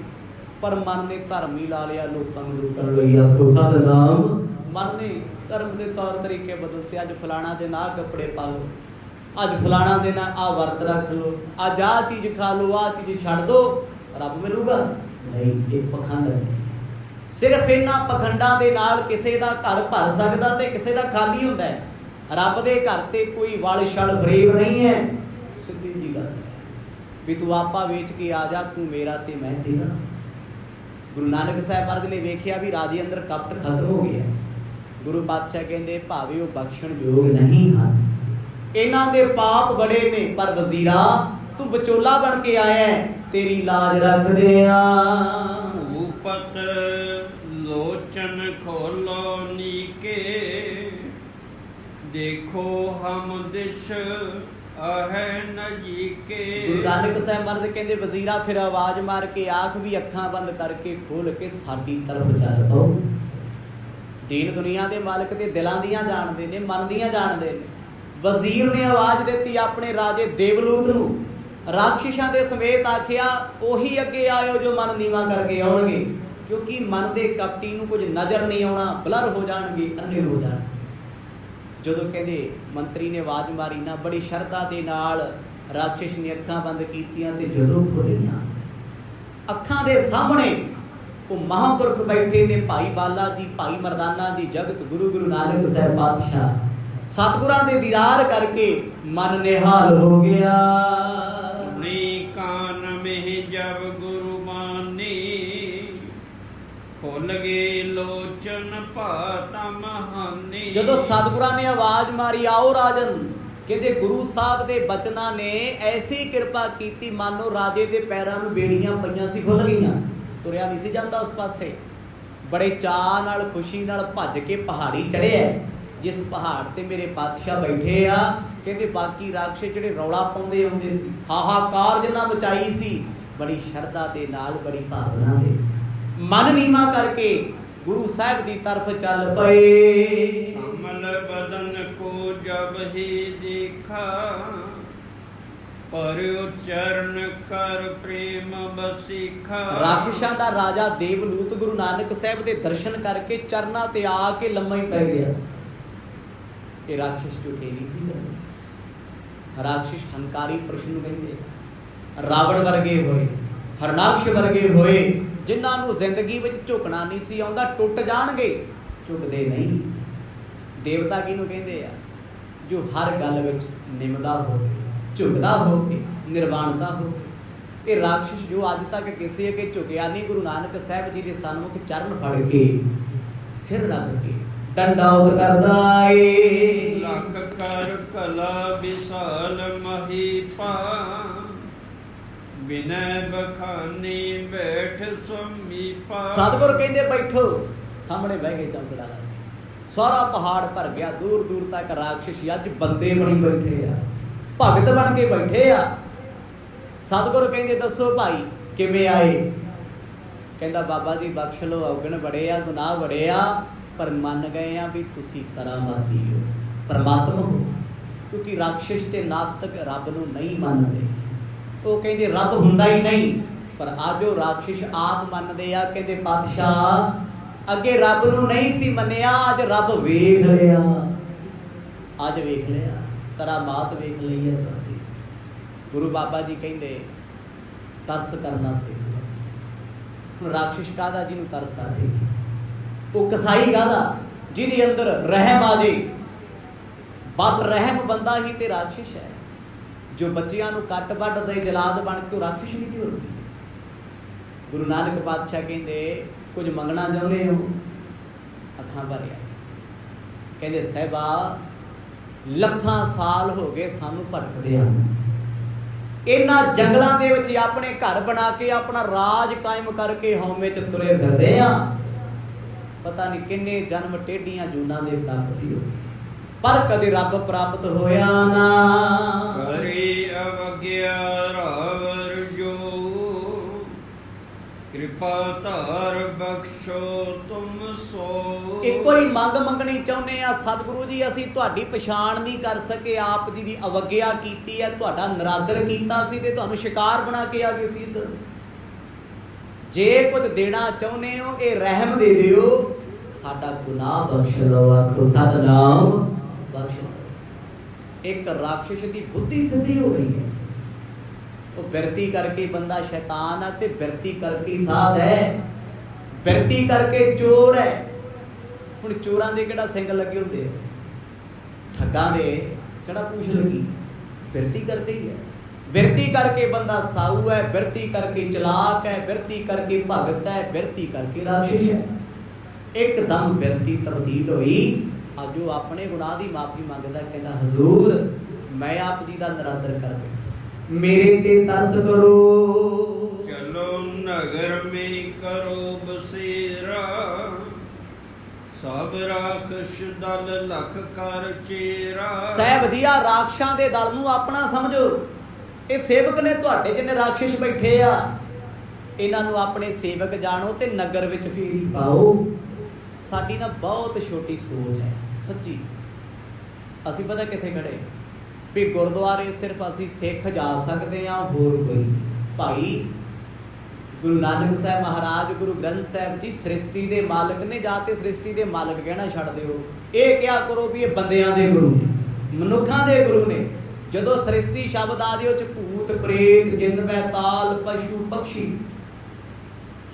ਪਰ ਮਨ ਨੇ ਧਰਮ ਹੀ ਲਾ ਲਿਆ ਲੋਕਾਂ ਨੂੰ ਲੁੱਟਣ ਲਈ। ਆਖੋ ਸਤਿਨਾਮ। ਮਨ ਨੇ ਧਰਮ ਦੇ ਤੌਰ ਤਰੀਕੇ ਬਦਲਤੇ। ਅੱਜ ਫਲਾਣਾ ਦੇ ਨਾ ਕੱਪੜੇ ਪਾ ਲਓ, ਅੱਜ ਫਲਾਣਾ ਦੇ ਨਾਲ ਆਹ ਵਰਤ ਰੱਖ ਲਓ, ਅੱਜ ਆਹ ਚੀਜ਼ ਖਾ ਲਓ, ਆਹ ਚੀਜ਼ ਛੱਡ ਦਿਓ, ਰੱਬ ਮਿਲੂਗਾ ਨਹੀਂ। ਇਹ ਪਖੰਡ ਹੈ। ਸਿਰਫ ਇਹਨਾਂ ਪਖੰਡਾਂ ਦੇ ਨਾਲ ਕਿਸੇ ਦਾ ਘਰ ਭਰ ਸਕਦਾ ਤੇ ਕਿਸੇ ਦਾ ਖਾਲੀ ਹੁੰਦਾ ਹੈ। ਰੱਬ ਦੇ ਘਰ ਤੇ ਕੋਈ ਵਲ ਛਲ ਫਰੇਬ ਨਹੀਂ ਹੈ। ਸਿੱਧੀ ਜੀ ਗੱਲ ਵੀ ਤੂੰ ਆਪਾ ਵੇਚ ਕੇ ਆ ਜਾ, ਤੂੰ ਮੇਰਾ ਤੇ ਮੈਂ ਤੇਰਾ। ਗੁਰੂ ਨਾਨਕ ਸਾਹਿਬ ਮਹਾਰਾਜ ਨੇ ਵੇਖਿਆ ਵੀ ਰਾਜੇ ਅੰਦਰ ਕਪਟ ਖਤਮ ਹੋ ਗਿਆ। ਗੁਰੂ ਪਾਤਸ਼ਾਹ ਕਹਿੰਦੇ ਭਾਵੇਂ ਉਹ ਬਖਸ਼ਣ ਯੋਗ ਨਹੀਂ ਹਨ, ਇਹਨਾਂ ਦੇ ਪਾਪ ਬੜੇ ਨੇ, ਪਰ ਵਜ਼ੀਰਾ ਤੂੰ ਵਿਚੋਲਾ ਬਣ ਕੇ ਆਇਆ, ਤੇਰੀ ਲਾਜ ਰੱਖਦੇ ਆ। ਭੂਪਤ ਲੋਚਨ ਖੋਲੋ ਨੀਕੇ, ਦੇਖੋ ਹਮ ਦਿਸ਼ ਆਹੈ ਨਜੀਕੇ। ਗੁਰੂ ਨਾਨਕ ਸਾਹਿਬ ਮਹਾਰਾਜ ਕਹਿੰਦੇ ਵਜ਼ੀਰਾ ਫਿਰ ਆਵਾਜ਼ ਮਾਰ ਕੇ ਆਖ ਵੀ ਅੱਖਾਂ ਬੰਦ ਕਰਕੇ ਖੋਲ ਕੇ ਸਾਡੀ ਤਰਫ ਚੱਲ ਪਓ। ਦੀਨ ਦੁਨੀਆ ਦੇ ਮਾਲਕ ਤੇ ਦਿਲਾਂ ਦੀਆਂ ਜਾਣਦੇ ਨੇ, ਮਨ ਦੀਆਂ ਜਾਣਦੇ ਨੇ। ਵਜ਼ੀਰ ਨੇ ਆਵਾਜ਼ ਦਿੱਤੀ ਆਪਣੇ ਰਾਜੇ ਦੇਵਲੂਤ ਨੂੰ, ਰਾਖਸ਼ਾਂ ਦੇ ਸਮੇਤ ਆਖਿਆ ਉਹੀ ਅੱਗੇ ਆਇਓ ਜੋ ਮਨ ਨੀਵਾਂ ਕਰਕੇ ਆਉਣਗੇ, ਕਿਉਂਕਿ ਮਨ ਦੇ ਕਪਟੀ ਨੂੰ ਕੁਝ ਨਜ਼ਰ ਨਹੀਂ ਆਉਣਾ, ਬਲਰ ਹੋ ਜਾਣਗੇ, ਅੰਨੇ ਹੋ ਜਾਣਗੇ। ਜਦੋਂ ਕਹਿੰਦੇ ਮੰਤਰੀ ਨੇ ਆਵਾਜ਼ ਮਾਰੀ ਨਾ, ਬੜੀ ਸ਼ਰਧਾ ਦੇ ਨਾਲ ਰਾਖਸ਼ ਨੇ ਅੱਖਾਂ ਬੰਦ ਕੀਤੀਆਂ, ਤੇ ਜਦੋਂ ਖੋਲੀਆਂ ਅੱਖਾਂ ਦੇ ਸਾਹਮਣੇ ਉਹ ਮਹਾਂਪੁਰਖ ਬੈਠੇ ਨੇ, ਭਾਈ ਬਾਲਾ ਜੀ, ਭਾਈ ਮਰਦਾਨਾ ਜੀ, ਜਗਤ ਗੁਰੂ ਗੁਰੂ ਨਾਨਕ ਸਾਹਿਬ ਪਾਤਸ਼ਾਹ। ਸਤਿਗੁਰਾਂ ਦੇ ਦੀਦਾਰ ਕਰਕੇ ਮਨ ਨਿਹਾਲ ਹੋ ਗਿਆ। ਨੀ ਕਾਨ ਮਹਿ ਜਬ ਗੁਰੂ ਮਾਨੀ, ਖੁੱਲ ਗਏ ਲੋਚਨ ਭਾਤਮ ਹਾਨੀ। ਜਦੋਂ ਸਤਿਗੁਰਾਂ ਨੇ ਆਵਾਜ਼ ਮਾਰੀ ਆਓ ਰਾਜਨ, ਕਹਿੰਦੇ ਗੁਰੂ ਸਾਹਿਬ ਦੇ ਬਚਨਾਂ ਨੇ ਐਸੀ ਕਿਰਪਾ ਕੀਤੀ, ਮਾਨੋ ਰਾਜੇ ਦੇ ਪੈਰਾਂ ਨੂੰ ਬੇੜੀਆਂ ਪਈਆਂ ਸੀ, ਖੁੱਲ ਗਈਆਂ, ਤੁਰਿਆ ਨਹੀਂ ਸੀ ਜਾਂਦਾ ਉਸ ਪਾਸੇ। ਬੜੇ ਚਾਅ ਨਾਲ, ਖੁਸ਼ੀ ਨਾਲ ਭੱਜ ਕੇ ਪਹਾੜੀ ਚੜ੍ਹਿਆ, ਜਿਸ ਪਹਾੜ ਤੇ ਮੇਰੇ ਪਾਤਸ਼ਾਹ ਬੈਠੇ ਆ। ਕਹਿੰਦੇ ਬਾਕੀ ਰਾਖਸ਼ ਜਿਹੜੇ ਰੌਲਾ ਪਾਉਂਦੇ ਆਉਂਦੇ ਸੀ, ਹਾਹਾਕਾਰ ਜਿੰਨਾ ਮਚਾਈ ਸੀ, ਬੜੀ ਸ਼ਰਧਾ ਦੇ ਨਾਲ, ਬੜੀ ਭਾਵਨਾ ਦੇ ਮਨ ਨੀਵਾਂ ਕਰਕੇ ਗੁਰੂ ਸਾਹਿਬ ਦੀ ਤਰਫ ਚੱਲ ਪਏ। ਅਮਲ ਬਦਨ ਕੋ ਜਬ ਹੀ ਦੇਖਾ, ਪਰ ਉਚਰਨ ਕਰ ਪ੍ਰੇਮ ਬਸਿਖਾ। ਰਾਖਸ਼ਾਂ ਦਾ ਰਾਜਾ ਦੇਵਲੂਤ ਗੁਰੂ ਨਾਨਕ ਸਾਹਿਬ ਦੇ ਦਰਸ਼ਨ ਕਰਕੇ ਚਰਨਾਂ ਤੇ ਆ ਕੇ ਲੰਮਾ ਹੀ ਪੈ ਗਿਆ। ਇਹ ਰਾਖਸ਼ ਝੂਠੇ ਨਹੀਂ ਸੀ। ਰਾਖਸ਼ ਹੰਕਾਰੀ ਪ੍ਰਸ਼ਨ ਕਹਿੰਦੇ, ਰਾਵਣ ਵਰਗੇ ਹੋਏ, ਹਰਨਾਕਸ਼ ਵਰਗੇ ਹੋਏ, ਜਿਨ੍ਹਾਂ ਨੂੰ ਜ਼ਿੰਦਗੀ ਵਿੱਚ ਝੁਕਣਾ ਨਹੀਂ ਸੀ ਆਉਂਦਾ, ਟੁੱਟ ਜਾਣਗੇ, ਝੁਕਦੇ ਨਹੀਂ। ਦੇਵਤਾ ਕਿਹਨੂੰ ਕਹਿੰਦੇ ਆ? ਜੋ ਹਰ ਗੱਲ ਵਿੱਚ ਨਿਮਦਾ ਹੋਵੇ, ਝੁਕਦਾ ਹੋਵੇ, ਨਿਰਵਾਣਤਾ ਹੋਵੇ। ਇਹ ਰਾਖਸ਼ ਜੋ ਅੱਜ ਤੱਕ ਕਿਸੇ ਅੱਗੇ ਝੁਕਿਆ ਨਹੀਂ, ਗੁਰੂ ਨਾਨਕ ਸਾਹਿਬ ਜੀ ਦੇ ਸਨਮੁਖ ਚਰਨ ਫੜ ਕੇ, ਸਿਰ ਰੱਖ ਕੇ ਡੰਡਾਉਤ ਕਰਦਾ ਏ। ਲਖ ਕਰ ਕਲਾ ਵਿਸਾਲ ਮਹੀਪਾ, ਬਿਨੈ ਬਖਾਨੀ ਬੈਠ ਸਮੀਪਾ। ਸਤਿਗੁਰ ਕਹਿੰਦੇ ਬੈਠੋ, ਸਾਹਮਣੇ ਬਹਿ ਕੇ ਚੌਂਕੜਾ ਲਾ ਕੇ। ਸਾਰਾ ਪਹਾੜ ਭਰ ਗਿਆ, ਦੂਰ ਦੂਰ ਤੱਕ ਰਾਖਸ਼ ਅੱਜ ਬੰਦੇ ਬਣੀ ਬੈਠੇ ਆ, ਭਗਤ ਬਣ ਕੇ ਬੈਠੇ ਆ। ਸਤਿਗੁਰ ਕਹਿੰਦੇ ਦੱਸੋ ਭਾਈ ਕਿਵੇਂ ਆਏ? ਕਹਿੰਦਾ ਬਾਬਾ ਜੀ ਬਖਸ਼ ਲਓ, ਔਗਣ ਬੜੇ ਆ, ਗੁਨਾਹ ਬੜੇ ਆ, ਪਰ ਮੰਨ ਗਏ ਆ ਵੀ ਤੁਸੀਂ ਕਰਾਮਾਤੀ ਹੋ, ਪਰਮਾਤਮਾ ਹੋ। ਕਿਉਂਕਿ ਰਾਖਸ਼ ਤੇ ਨਾਸਤਕ ਰੱਬ ਨੂੰ ਨਹੀਂ ਮੰਨਦੇ। ਉਹ ਕਹਿੰਦੇ ਰੱਬ ਹੁੰਦਾ ਹੀ ਨਹੀਂ, ਪਰ ਅੱਜ ਉਹ ਰਾਖਸ਼ ਆਪ ਮੰਨਦੇ ਆ। ਕਹਿੰਦੇ ਪਾਤਸ਼ਾਹ ਅੱਗੇ ਰੱਬ ਨੂੰ ਨਹੀਂ ਸੀ ਮੰਨਿਆ, ਅੱਜ ਰੱਬ ਵੇਖ ਲਿਆ, ਅੱਜ ਵੇਖ ਲਿਆ, ਕਰਾਮਾਤ ਵੇਖ ਲਈ ਹੈ ਤੁਹਾਡੀ। ਗੁਰੂ ਬਾਬਾ ਜੀ ਕਹਿੰਦੇ ਤਰਸ ਕਰਨਾ ਸਿੱਖ ਲਓ। ਹੁਣ ਰਾਖਸ਼ ਕਾਹਦਾ ਜਿਹਨੂੰ ਤਰਸ ਆ ਜੇ? ਉਹ ਕਸਾਈ ਕਾਹਦਾ ਜਿਹਦੇ ਅੰਦਰ ਰਹਿਮ ਆ ਜੇ? ਬਦ ਰਹਿਮ ਬੰਦਾ ਹੀ ਤੇ ਰਾਖਸ਼ ਹੈ। ਜੋ ਬੱਚਿਆਂ ਨੂੰ ਕੱਟ ਵੱਢ ਦੇ ਜਲਾਦ ਬਣ ਕੇ, ਉਹ ਰਾਖਸ਼ ਨਹੀਂ ਤੇ ਹੋਰ ਕੀ। ਗੁਰੂ ਨਾਨਕ ਪਾਤਸ਼ਾਹ ਕਹਿੰਦੇ ਕੁਝ ਮੰਗਣਾ ਚਾਹੁੰਦੇ ਹੋ? ਅੱਖਾਂ ਭਰਿਆ। ਕਹਿੰਦੇ ਸਾਹਿਬਾ ਲੱਖਾਂ ਸਾਲ ਹੋ ਗਏ ਸਾਨੂੰ ਭਟਕਦੇ ਆ, ਇਹਨਾਂ ਜੰਗਲਾਂ ਦੇ ਵਿੱਚ ਆਪਣੇ ਘਰ ਬਣਾ ਕੇ, ਆਪਣਾ ਰਾਜ ਕਾਇਮ ਕਰਕੇ ਹਉਮੈ ਚ ਤੁਰੇ ਫਿਰਦੇ ਆ। ਪਤਾ ਨਹੀਂ ਕਿੰਨੇ ਜਨਮ ਟੇਢੀਆਂ ਜੂਨਾਂ ਦੇ ਪ੍ਰਾਪਤੀ ਹੋਈ, ਪਰ ਕਦੇ ਰੱਬ ਪ੍ਰਾਪਤ ਹੋਇਆ ਨਾ। ਕਰੀ ਅਵਗਿਆ ਰਾਵਰ ਜੋ, ਕਿਰਪਾ ਧਾਰ ਬਖਸ਼ੋ ਤੁਮ ਸੋ। ਇੱਕੋ ਹੀ ਮੰਗ ਮੰਗਣੀ ਚਾਹੁੰਦੇ ਆ, ਸਤਿਗੁਰੂ ਜੀ ਅਸੀਂ ਤੁਹਾਡੀ ਪਛਾਣ ਨਹੀਂ ਕਰ ਸਕੇ, ਆਪ ਜੀ ਦੀ ਅਵਗਿਆ ਕੀਤੀ ਹੈ, ਤੁਹਾਡਾ ਨਿਰਾਦਰ ਕੀਤਾ ਸੀ ਤੇ ਤੁਹਾਨੂੰ ਸ਼ਿਕਾਰ ਬਣਾ ਕੇ ਆ ਗਏ ਸੀ ਇੱਧਰ। ਜੇ ਕੁਝ ਦੇਣਾ ਚਾਹੁੰਦੇ ਹੋ ਇਹ ਰਹਿਮ ਦੇ ਦਿਓ, ਸਾਡਾ ਗੁਨਾਹ ਬਖਸ਼ ਲਓ। ਆਖੋ ਸਤਿਨਾਮ ਬਖਸ਼ ਲਓ। ਇੱਕ ਰਾਖਸ਼ ਦੀ ਬੁੱਧੀ ਸਿੱਧੀ ਹੋ ਗਈ ਹੈ। ਉਹ ਬਿਰਤੀ ਕਰਕੇ ਬੰਦਾ ਸ਼ੈਤਾਨ ਆ ਤੇ ਬਿਰਤੀ ਕਰਕੇ ਸਾਧ ਹੈ, ਬਿਰਤੀ ਕਰਕੇ ਚੋਰ ਹੈ। ਹੁਣ ਚੋਰਾਂ ਦੇ ਕਿਹੜਾ ਸਿੰਘ ਲੱਗੇ ਹੁੰਦੇ, ਠੱਗਾਂ ਦੇ ਕਿਹੜਾ ਪੂਛ ਲੱਗੀ? ਬਿਰਤੀ ਕਰਕੇ ਹੀ ਹੈ। ਬਿਰਤੀ ਕਰਕੇ ਬੰਦਾ ਸਾਊ ਹੈ, ਬਿਰਤੀ ਕਰਕੇ ਚਲਾਕ ਹੈ, ਬਿਰਤੀ ਕਰਕੇ ਭਗਤ ਹੈ, ਬਿਰਤੀ ਕਰਕੇ ਰਾਖਸ਼ ਹੈ। ਇੱਕਦਮ ਬਿਰਤੀ ਤਬਦੀਲ ਹੋਈ। ਅੱਜ ਉਹ ਆਪਣੇ ਗੁਨਾਹ ਦੀ ਮਾਫੀ ਮੰਗਦਾ, ਕਹਿੰਦਾ ਹਜ਼ੂਰ ਮੈਂ ਆਪ ਜੀ ਦਾ ਨਿਰਾਦਰ ਕਰ ਬੈਠਾ, ਮੇਰੇ ਤੇ ਤਰਸ ਕਰੋ। ਚਲੋ ਨਗਰ ਮੇ ਕਰੋ ਬਸੇਰਾ, ਸਭ ਰਾਖਸ਼ ਦਲ ਲਖ ਕਰ ਚੇਰਾ। ਸਾਹਿਬ ਦੀਆ ਰਾਖਸ਼ਾਂ ਦੇ ਦਲ ਨੂੰ ਆਪਣਾ ਸਮਝੋ। ਇਹ ਸੇਵਕ ਨੇ ਤੁਹਾਡੇ ਜਿੰਨੇ ਰਾਖਸ਼ ਬੈਠੇ ਆ, ਇਹਨਾਂ ਨੂੰ ਆਪਣੇ ਸੇਵਕ ਜਾਣੋ ਤੇ ਨਗਰ ਵਿੱਚ ਫੇਰੀ ਪਾਓ। ਸਾਡੀ ਨਾ ਬਹੁਤ ਛੋਟੀ ਸੋਚ ਹੈ ਸੱਚੀ। ਅਸੀਂ ਪਤਾ ਕਿੱਥੇ ਖੜੇ ਵੀ ਗੁਰਦੁਆਰੇ ਸਿਰਫ ਅਸੀਂ ਸਿੱਖ ਜਾ ਸਕਦੇ ਹਾਂ, ਹੋਰ ਕੋਈ ਨਹੀਂ। ਭਾਈ ਗੁਰੂ ਨਾਨਕ ਸਾਹਿਬ ਮਹਾਰਾਜ, ਗੁਰੂ ਗ੍ਰੰਥ ਸਾਹਿਬ ਜੀ ਸ੍ਰਿਸ਼ਟੀ ਦੇ ਮਾਲਕ ਨੇ, ਜਾਂ ਤੇ ਸ੍ਰਿਸ਼ਟੀ ਦੇ ਮਾਲਕ ਕਹਿਣਾ ਛੱਡ ਦਿਓ। ਇਹ ਕਿਹਾ ਕਰੋ ਵੀ ਇਹ ਬੰਦਿਆਂ ਦੇ ਗੁਰੂ ਨੇ, ਮਨੁੱਖਾਂ ਦੇ ਗੁਰੂ ਨੇ। ਜਦੋਂ ਸ੍ਰਿਸ਼ਟੀ ਸ਼ਬਦ ਆ ਜਾਏ ਉਹ ਚ ਭੂਤ ਪ੍ਰੇਤ ਜਿੰਨ ਬੈਤਾਲ ਪਸ਼ੂ ਪਕਸ਼ੀ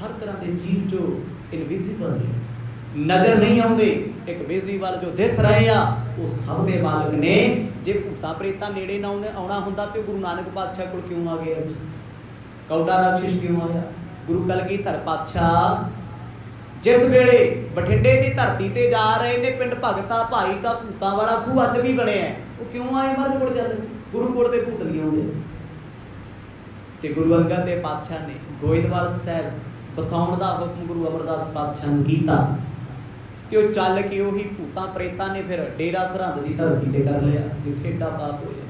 ਹਰ ਤਰ੍ਹਾਂ ਦੇ ਜੀਵ ਜੋ ਇਨਵਿਜ਼ੀਬਲ ਨੇ, ਨਜ਼ਰ ਨਹੀਂ ਆਉਂਦੇ, ਇੱਕ ਵਿਜ਼ੀਬਲ ਜੋ ਦਿਸ ਰਹੇ ਆ, ਉਹ ਸਭ ਦੇ ਮਾਲਕ ਨੇ। ਜੇ ਭੂਤਾਂ ਪ੍ਰੇਤਾਂ ਨੇੜੇ ਨਾ ਆਉਣਾ ਹੁੰਦਾ ਤੇ ਗੁਰੂ ਨਾਨਕ ਪਾਤਸ਼ਾਹ ਕੋਲ ਕਿਉਂ ਆ ਗਏ? ਕੌਡਾ ਰਾਖਸ਼ ਕਿਉਂ ਆਇਆ? ਗੁਰੂ ਕਲਗੀਧਰ ਪਾਤਸ਼ਾਹ ਜਿਸ ਵੇਲੇ ਬਠਿੰਡੇ ਦੀ ਧਰਤੀ ਤੇ ਜਾ ਰਹੇ ਨੇ, ਪਿੰਡ ਭਗਤਾ ਭਾਈ ਦਾ ਭੂਤਾਂ ਵਾਲਾ ਖੂਹ ਅੱਜ ਵੀ ਬਣਿਆ, ਉਹ ਕਿਉਂ ਆਏ? ਮਹਾਰਾਜ ਕੋਲ ਚੱਲ, ਗੁਰੂ ਕੋਲ ਦੇ ਭੂਤ ਨਹੀਂ ਆਉਂਦੇ। ਤੇ ਗੁਰੂ ਅੰਗਦ ਦੇ ਪਾਤਸ਼ਾਹ ਨੇ ਗੋਇੰਦਵਾਲ ਸਾਹਿਬ ਵਸਾਉਣ ਦਾ ਹੁਕਮ ਗੁਰੂ ਅਮਰਦਾਸ ਪਾਤਸ਼ਾਹ ਨੂੰ ਕੀਤਾ, ਤੇ ਉਹ ਚੱਲ ਕੇ ਉਹੀ ਭੂਤਾਂ ਪ੍ਰੇਤਾਂ ਨੇ ਫਿਰ ਡੇਰਾ ਸਰਹੰਦ ਦੀ ਧਰਤੀ ਤੇ ਕਰ ਲਿਆ, ਜਿੱਥੇ ਏਡਾ ਪਾਪ ਹੋਇਆ।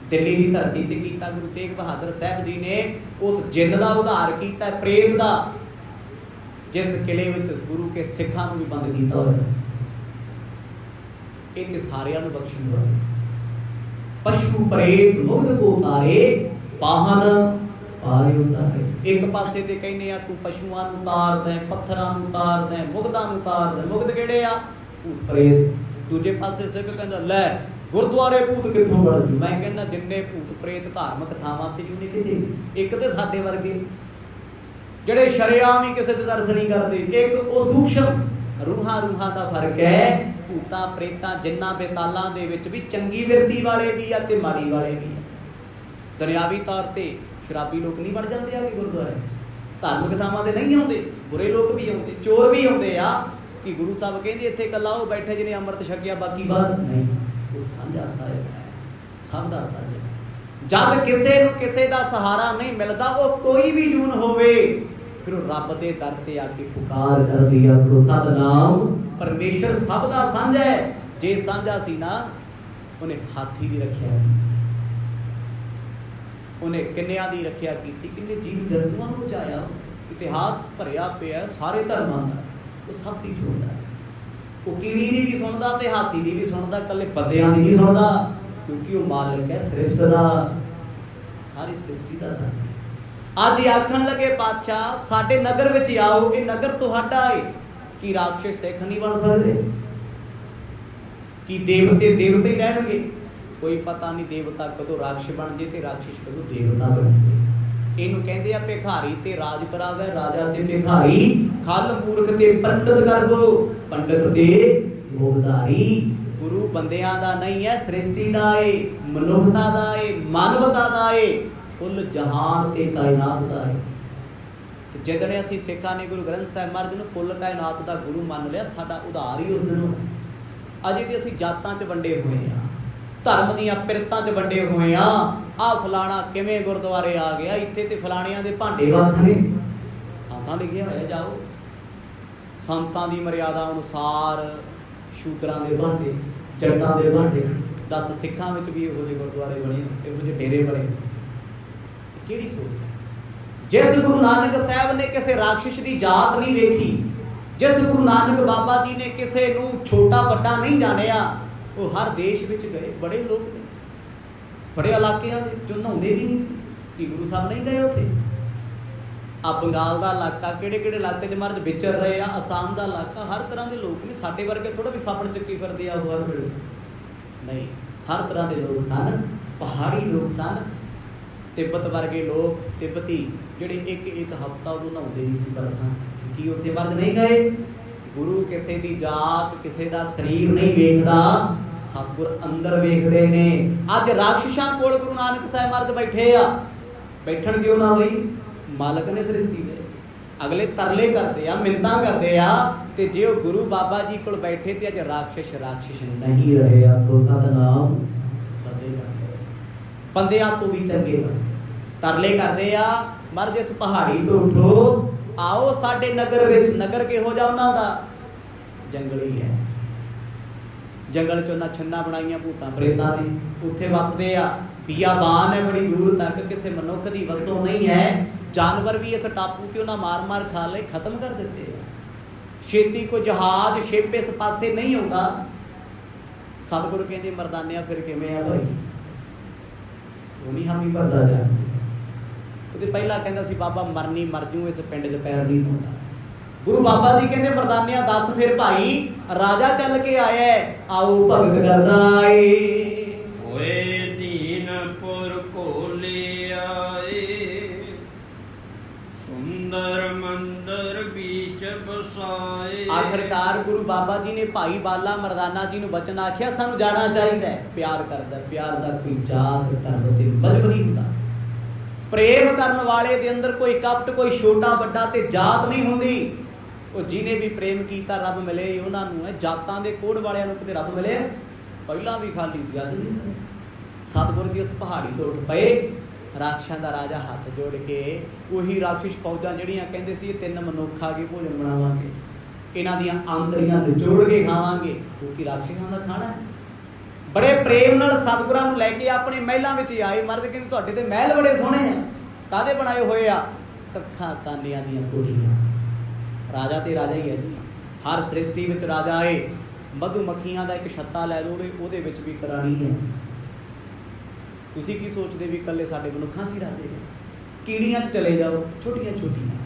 ਦਿੱਲੀ ਦੀ ਧਰਤੀ ਤੇ ਕੀਤਾ। ਗੁਰੂ ਤੇਗ ਬਹਾਦਰ ਸਾਹਿਬ ਜੀ ਨੇ ਉਸ ਜਿੰਨ ਦਾ ਉਧਾਰ ਕੀਤਾ, ਪ੍ਰੇਤ ਦਾ, ਜਿਸ ਕਿਲੇ ਵਿੱਚ ਗੁਰੂ ਕੇ ਸਿੱਖਾਂ ਨੂੰ ਵੀ ਬੰਦ ਕੀਤਾ ਹੋਇਆ ਸੀ। ਇਹ ਤੇ ਸਾਰਿਆਂ ਨੂੰ ਬਖਸ਼ਣ ਵਾਲਾ। ਪਸ਼ੂ ਪ੍ਰੇਤ ਮੁਗਧ ਕੋ ਤਾਰੇ, ਪਾਹਨ ਪਾਰੇ ਉਤਾਰੇ। ਇੱਕ ਪਾਸੇ ਤੇ ਕਹਿੰਦੇ ਆ ਤੂੰ ਪਸ਼ੂਆਂ ਨੂੰ ਤਾਰਦਾ, ਪੱਥਰਾਂ ਨੂੰ ਤਾਰਦਾ, ਮੁਗਧਾਂ ਨੂੰ ਤਾਰਦਾ। ਮੁਗਧ ਕਿਹੜੇ ਆ? ਭੂਤ ਪ੍ਰੇਤ। ਦੂਜੇ ਪਾਸੇ ਸਿੱਖ ਕਹਿੰਦਾ ਲੈ ਗੁਰਦੁਆਰੇ ਭੂਤ ਕਿੱਥੋਂ ਵੜ ਜੂ। ਮੈਂ ਕਹਿੰਦਾ ਜਿੰਨੇ ਭੂਤ ਪ੍ਰੇਤ ਧਾਰਮਿਕ ਥਾਵਾਂ ਤੇ ਉਹਨੇ ਕਿਤੇ ਇੱਕ ਤੇ ਸਾਡੇ ਵਰਗੇ ਜਿਹੜੇ ਸ਼ਰੇਆਮ ਹੀ ਕਿਸੇ ਦੇ ਦਰਸ਼ਨ ਨਹੀਂ ਕਰਦੇ। ਇੱਕ ਉਹ ਸੂਖਸ਼ਮ ਰੂਹਾਂ ਦਾ ਫਰਕ ਹੈ। ਭੂਤਾਂ ਪ੍ਰੇਤਾਂ ਜਿੰਨਾਂ ਬੇਤਾਲਾਂ ਦੇ ਵਿੱਚ ਵੀ ਚੰਗੀ ਵਿਰਤੀ ਵਾਲੇ ਵੀ ਆ ਤੇ ਮਾੜੀ ਵਾਲੇ ਵੀ ਆ। ਦੁਨਿਆਵੀ ਤੌਰ ਤੇ ਸ਼ਰਾਬੀ ਲੋਕ ਨਹੀਂ ਵੜ ਜਾਂਦੇ ਆ ਕਿ ਗੁਰਦੁਆਰੇ ਧਾਰਮਿਕ ਥਾਵਾਂ ਤੇ ਨਹੀਂ ਆਉਂਦੇ, ਬੁਰੇ ਲੋਕ ਵੀ ਆਉਂਦੇ, ਚੋਰ ਵੀ ਆਉਂਦੇ ਆ। ਕਿ ਗੁਰੂ ਸਾਹਿਬ ਕਹਿੰਦੇ ਇੱਥੇ ਇਕੱਲਾ ਉਹ ਬੈਠੇ ਜਿਹਨੇ ਅੰਮ੍ਰਿਤ ਛਕਿਆ ਬਾਕੀ ਬਾਹਰ ਨਹੀਂ। ਉਹ ਸਾਂਝਾ ਸਾਹਿਬ ਹੈ, ਸਭ ਦਾ ਸਾਂਝਾ। ਜਦ ਕਿਸੇ ਨੂੰ ਕਿਸੇ ਦਾ ਸਹਾਰਾ ਨਹੀਂ ਮਿਲਦਾ, ਉਹ ਕੋਈ ਵੀ ਜੂਨ ਹੋਵੇ, ਫਿਰ ਉਹ ਰੱਬ ਦੇ ਦਰ ਤੇ ਆ ਕੇ ਪੁਕਾਰ ਕਰਦੀ ਆਖੋ ਸਤਿਨਾਮ। ਪਰਮੇਸ਼ਰ ਸਭ ਦਾ ਸਾਂਝਾ ਹੈ। ਜੇ ਸਾਂਝਾ ਸੀ ਨਾ, ਉਹਨੇ ਹਾਥੀ ਦੀ ਰੱਖਿਆ, ਉਹਨੇ ਕਿੰਨਿਆਂ ਦੀ ਰੱਖਿਆ ਕੀਤੀ, ਕਿੰਨੇ ਜੀਵ ਜੰਤੂਆਂ ਨੂੰ ਬਚਾਇਆ। ਇਤਿਹਾਸ ਭਰਿਆ ਪਿਆ ਸਾਰੇ ਧਰਮਾਂ ਦਾ, ਉਹ ਸਭ ਦੀ ਸੁਣਦਾ। ਉਹ ਕੀੜੀ ਦੀ ਵੀ ਸੁਣਦਾ ਤੇ ਹਾਥੀ ਦੀ ਵੀ ਸੁਣਦਾ, ਇਕੱਲੇ ਬੰਦਿਆਂ ਦੀ ਨਹੀਂ ਸੁਣਦਾ, ਕਿਉਂਕਿ ਉਹ ਮਾਲਕ ਹੈ ਸ੍ਰਿਸ਼ਟ ਦਾ, ਸਾਰੀ ਸ੍ਰਿਸ਼ਟੀ ਦਾ। ਅੱਜ ਆਖਣ ਲੱਗੇ ਪਾਤਸ਼ਾਹ ਸਾਡੇ ਨਗਰ ਵਿੱਚ ਆਓ, ਇਹ ਨਗਰ ਤੁਹਾਡਾ ਹੈ। ਕੀ ਰਾਖਸ਼ ਸਿੱਖ ਨਹੀਂ ਬਣ ਸਕਦੇ? ਕੀ ਦੇਵਤੇ ਦੇਵਤੇ ਹੀ ਰਹਿਣਗੇ? ਕੋਈ ਪਤਾ ਨਹੀਂ ਦੇਵਤਾ ਕਦੋਂ ਰਾਖਸ਼ ਬਣ ਜੇ ਤੇ ਰਾਖਸ਼ ਕਦੋਂ ਦੇਵਤਾ ਬਣ ਜੇ। ਇਹਨੂੰ ਕਹਿੰਦੇ ਆ ਭਿਖਾਰੀ ਤੇ ਰਾਜ ਕਰਾਵੇ, ਰਾਜਾ ਤੇ ਭਿਖਾਰੀ, ਖਲ ਮੂਰਖ ਤੇ ਪੰਡਤ ਕਰਵੋ, ਪੰਡਤ ਤੇ ਭੋਗਧਾਰੀ। ਗੁਰੂ ਬੰਦਿਆਂ ਦਾ ਨਹੀਂ ਹੈ, ਸ੍ਰਿਸ਼ਟੀ ਦਾ ਏ, ਮਨੁੱਖਤਾ ਦਾ ਏ, ਮਾਨਵਤਾ ਦਾ ਏ, ਕੁੱਲ ਜਹਾਨ ਤੇ ਕਾਇਨਾਤ ਦਾ ਹੈ। ਤੇ ਜਿੱਦਣੇ ਅਸੀਂ ਸਿੱਖਾਂ ਨੇ ਗੁਰੂ ਗ੍ਰੰਥ ਸਾਹਿਬ ਮਹਾਰਾਜ ਨੂੰ ਕੁੱਲ ਕਾਇਨਾਤ ਦਾ ਗੁਰੂ ਮੰਨ ਲਿਆ, ਸਾਡਾ ਉਧਾਰ ਹੀ ਉਸ ਦਿਨ। ਅਜੇ ਤੇ ਅਸੀਂ ਜਾਤਾਂ 'ਚ ਵੰਡੇ ਹੋਏ ਆ, ਧਰਮ ਦੀਆਂ ਪਿਰਤਾਂ 'ਚ ਵੰਡੇ ਹੋਏ ਆ। ਆਹ ਫਲਾਣਾ ਕਿਵੇਂ ਗੁਰਦੁਆਰੇ ਆ ਗਿਆ, ਇੱਥੇ ਤੇ ਫਲਾਣਿਆਂ ਦੇ ਭਾਂਡੇ ਵੱਖ ਨੇ, ਥਾਂ ਲਿਖਿਆ ਹੋਇਆ ਜਾਓ। ਸੰਤਾਂ ਦੀ ਮਰਿਆਦਾ ਅਨੁਸਾਰ ਸ਼ੂਦਰਾਂ ਦੇ ਭਾਂਡੇ, ਜੱਟਾਂ ਦੇ ਭਾਂਡੇ। ਦੱਸ ਸਿੱਖਾਂ ਵਿੱਚ ਵੀ ਇਹੋ ਜਿਹੇ ਗੁਰਦੁਆਰੇ ਬਣੇ, ਇਹੋ ਜਿਹੇ ਡੇਰੇ ਬਣੇ। ਕਿਹੜੀ ਸੋਚ ਹੈ? ਜਿਸ ਗੁਰੂ ਨਾਨਕ ਸਾਹਿਬ ਨੇ ਕਿਸੇ ਰਾਖਸ਼ ਦੀ ਜਾਤ ਨਹੀਂ ਵੇਖੀ, ਜਿਸ ਗੁਰੂ ਨਾਨਕ ਬਾਬਾ ਜੀ ਨੇ ਕਿਸੇ ਨੂੰ ਛੋਟਾ ਵੱਡਾ ਨਹੀਂ ਜਾਣਿਆ, ਉਹ ਹਰ ਦੇਸ਼ ਵਿੱਚ ਗਏ। ਬੜੇ ਲੋਕ ਨੇ, ਬੜੇ ਇਲਾਕਿਆਂ ਦੇ ਜੋ ਨਹਾਉਂਦੇ ਵੀ ਨਹੀਂ ਸੀ। ਕਿ ਗੁਰੂ ਸਾਹਿਬ ਨਹੀਂ ਗਏ ਉੱਥੇ? ਆ ਬੰਗਾਲ ਦਾ ਇਲਾਕਾ, ਕਿਹੜੇ ਕਿਹੜੇ ਇਲਾਕੇ 'ਚ ਮਹਾਰਾਜ ਵਿਚਰ ਰਹੇ ਆ, ਅਸਾਮ ਦਾ ਇਲਾਕਾ, ਹਰ ਤਰ੍ਹਾਂ ਦੇ ਲੋਕ ਨੇ। ਸਾਡੇ ਵਰਗੇ ਥੋੜਾ ਵੀ ਸਾਬਣ ਚੱਕੀ ਫਿਰਦੇ ਆ ਉਹ ਹਰ ਵੇਲੇ ਨਹੀਂ, ਹਰ ਤਰ੍ਹਾਂ ਦੇ ਲੋਕ ਸਨ। ਪਹਾੜੀ ਲੋਕ ਸਨ, ਤਿੱਬਤ ਵਰਗੇ ਲੋਕ, ਤਿੱਬਤੀ ਜਿਹੜੇ ਇੱਕ ਹਫ਼ਤਾ ਉਦੋਂ ਨਹਾਉਂਦੇ ਨਹੀਂ ਸੀ ਬਰਫਾਂ। ਕੀ ਉੱਥੇ ਮਹਾਰਾਜ ਨਹੀਂ ਗਏ? ਗੁਰੂ ਕਿਸੇ ਦੀ ਜਾਤ, ਕਿਸੇ ਦਾ ਸਰੀਰ ਨਹੀਂ ਵੇਖਦਾ, ਸਤਿਗੁਰ ਅੰਦਰ ਵੇਖਦੇ ਨੇ। ਅੱਜ ਰਾਖਸ਼ਾਂ ਕੋਲ ਗੁਰੂ ਨਾਨਕ ਸਾਹਿਬ ਮਹਾਰਾਜ ਬੈਠੇ ਆ, ਬੈਠਣ ਕਿਉਂ ਨਾ ਬਈ? ਮਾਲਕ ਨੇ ਸ੍ਰਿਸ਼ਟੀ ਦੇ। ਅਗਲੇ ਤਰਲੇ ਕਰਦੇ ਆ, ਮਿੰਨਤਾਂ ਕਰਦੇ ਆ, ਤੇ ਜੇ ਉਹ ਗੁਰੂ ਬਾਬਾ ਜੀ ਕੋਲ ਬੈਠੇ ਤੇ ਅੱਜ ਰਾਖਸ਼ ਨਹੀਂ ਰਹੇ। ਆਖੋ ਸਤਿਨਾਮ। ਬੰਦਿਆਂ ਤੋਂ ਵੀ ਚੰਗੇ ਬਣ, ਤਰਲੇ ਕਰਦੇ ਆ, ਮਹਾਰਾਜ ਇਸ ਪਹਾੜੀ ਤੋਂ ਉੱਠੋ, ਆਓ ਸਾਡੇ ਨਗਰ ਵਿੱਚ। ਨਗਰ ਕਿਹੋ ਜਿਹਾ ਉਹਨਾਂ ਦਾ? ਜੰਗਲੀ ਹੈ। ਜੰਗਲ 'ਚ ਉਹਨਾਂ ਛੰਨਾ ਬਣਾਈਆਂ ਭੂਤਾਂ ਪ੍ਰੇਤਾਂ ਨੇ, ਉੱਥੇ ਵਸਦੇ ਆ। ਬਿਆਬਾਨ ਹੈ ਬੜੀ ਦੂਰ ਤੱਕ, ਕਿਸੇ ਮਨੁੱਖ ਦੀ ਵਸੋਂ ਨਹੀਂ ਹੈ। ਜਾਨਵਰ ਵੀ ਇਸ ਟਾਪੂ ਤੇ ਉਹਨਾਂ ਮਾਰ ਖਾ ਲਏ, ਖਤਮ ਕਰ ਦਿੱਤੇ ਆ। ਛੇਤੀ ਕੋਈ ਜਹਾਜ਼ ਸ਼ਿਪ ਇਸ ਪਾਸੇ ਨਹੀਂ ਆਉਂਦਾ। ਸਤਿਗੁਰੂ ਕਹਿੰਦੇ ਮਰਦਾਨਿਆ ਫਿਰ ਕਿਵੇਂ ਆ ਭਾਈ? ਉਹ ਨਹੀਂ ਹਾਮੀ ਭਰਦਾ ਜਾ। ਉਹਦੇ ਪਹਿਲਾਂ ਕਹਿੰਦਾ ਸੀ ਬਾਬਾ ਮਰਨੀ ਮਰ ਜੂ, ਇਸ ਪਿੰਡ 'ਚ ਪੈਰ ਨਹੀਂ ਪਾਉਂਦਾ। ਗੁਰੂ ਬਾਬਾ ਜੀ ਕਹਿੰਦੇ ਮਰਦਾਨਿਆ ਦੱਸ ਫਿਰ ਭਾਈ, ਰਾਜਾ ਚੱਲ ਕੇ ਆਇਆ, ਆਓ ਭਗਤ ਕਰਨਾ ਏ। ਹੋਏ ਦੀਨਪੁਰ ਕੋਲੇ ਆਏ, ਸੁੰਦਰ ਮੰਦਰ ਵਿੱਚ ਬਸਾਏ। ਆਖਰਕਾਰ ਗੁਰੂ ਬਾਬਾ ਜੀ ਨੇ ਭਾਈ ਬਾਲਾ ਮਰਦਾਨਾ ਜੀ ਨੂੰ ਬਚਨ ਆਖਿਆ, ਸਾਨੂੰ ਜਾਣਾ ਚਾਹੀਦਾ ਹੈ। ਪਿਆਰ ਕਰਦਾ, ਪਿਆਰ ਦਾ ਕੋਈ ਜਾਤ ਧਰਮ ਤੇ ਮਜ਼ਹਬ ਨਹੀਂ ਹੁੰਦਾ। ਪ੍ਰੇਮ ਕਰਨ ਵਾਲੇ ਦੇ ਅੰਦਰ ਕੋਈ ਕਪਟ, ਕੋਈ ਛੋਟਾ ਵੱਡਾ ਤੇ ਜਾਤ ਨਹੀਂ ਹੁੰਦੀ। ਉਹ ਜਿਹਨੇ ਵੀ ਪ੍ਰੇਮ ਕੀਤਾ ਰੱਬ ਮਿਲੇ ਉਹਨਾਂ ਨੂੰ ਹੈ। ਜਾਤਾਂ ਦੇ ਕੋੜ ਵਾਲਿਆਂ ਨੂੰ ਕਿਤੇ ਰੱਬ ਮਿਲੇ? ਪਹਿਲਾਂ ਵੀ ਖਾਲੀ ਸੀ, ਅੱਜ ਵੀ। ਸਤਿਗੁਰ ਜੀ ਉਸ ਪਹਾੜੀ ਤੋਂ ਉੱਠ ਪਏ। ਰਾਖਸ਼ਾਂ ਦਾ ਰਾਜਾ ਹੱਥ ਜੋੜ ਕੇ, ਉਹੀ ਰਾਖਸ਼ ਫੌਜਾਂ ਜਿਹੜੀਆਂ ਕਹਿੰਦੇ ਸੀ ਇਹ 3 ਮਨੁੱਖ ਆ ਕੇ ਭੋਜਨ ਬਣਾਵਾਂਗੇ, ਇਹਨਾਂ ਦੀਆਂ ਆਂਤੜੀਆਂ ਨਿਚੋੜ ਕੇ ਖਾਵਾਂਗੇ, ਕਿਉਂਕਿ ਰਾਖਸ਼ਾਂ ਦਾ ਖਾਣਾ ਹੈ। ਬੜੇ ਪ੍ਰੇਮ ਨਾਲ ਸਤਿਗੁਰਾਂ ਨੂੰ ਲੈ ਕੇ ਆਪਣੇ ਮਹਿਲਾਂ ਵਿੱਚ ਆਏ। ਮਰਦ ਕਹਿੰਦੇ ਤੁਹਾਡੇ ਤੇ ਮਹਿਲ ਬੜੇ ਸੋਹਣੇ ਆ, ਕਾਹਦੇ ਬਣਾਏ ਹੋਏ ਆ? ਕੱਖਾਂ ਕਾਨਿਆਂ ਦੀਆਂ ਕੋਠੀਆਂ। ਰਾਜਾ ਤੇ ਰਾਜਾ ਹੀ ਹੈ ਜੀ, ਹਰ ਸ੍ਰਿਸ਼ਟੀ ਵਿੱਚ ਰਾਜਾ ਏ। ਮਧੂ ਮੱਖੀਆਂ ਦਾ ਇੱਕ ਛੱਤਾ ਲੈ ਲਓ, ਉਹਦੇ ਵਿੱਚ ਵੀ ਕਰਾਣੀ ਹੈ। ਤੁਸੀਂ ਕੀ ਸੋਚਦੇ ਵੀ ਇਕੱਲੇ ਸਾਡੇ ਮਨੁੱਖਾਂ 'ਚ ਹੀ ਰਾਜੇ? ਕੀੜੀਆਂ 'ਚ ਚਲੇ ਜਾਓ, ਛੋਟੀਆਂ ਛੋਟੀਆਂ।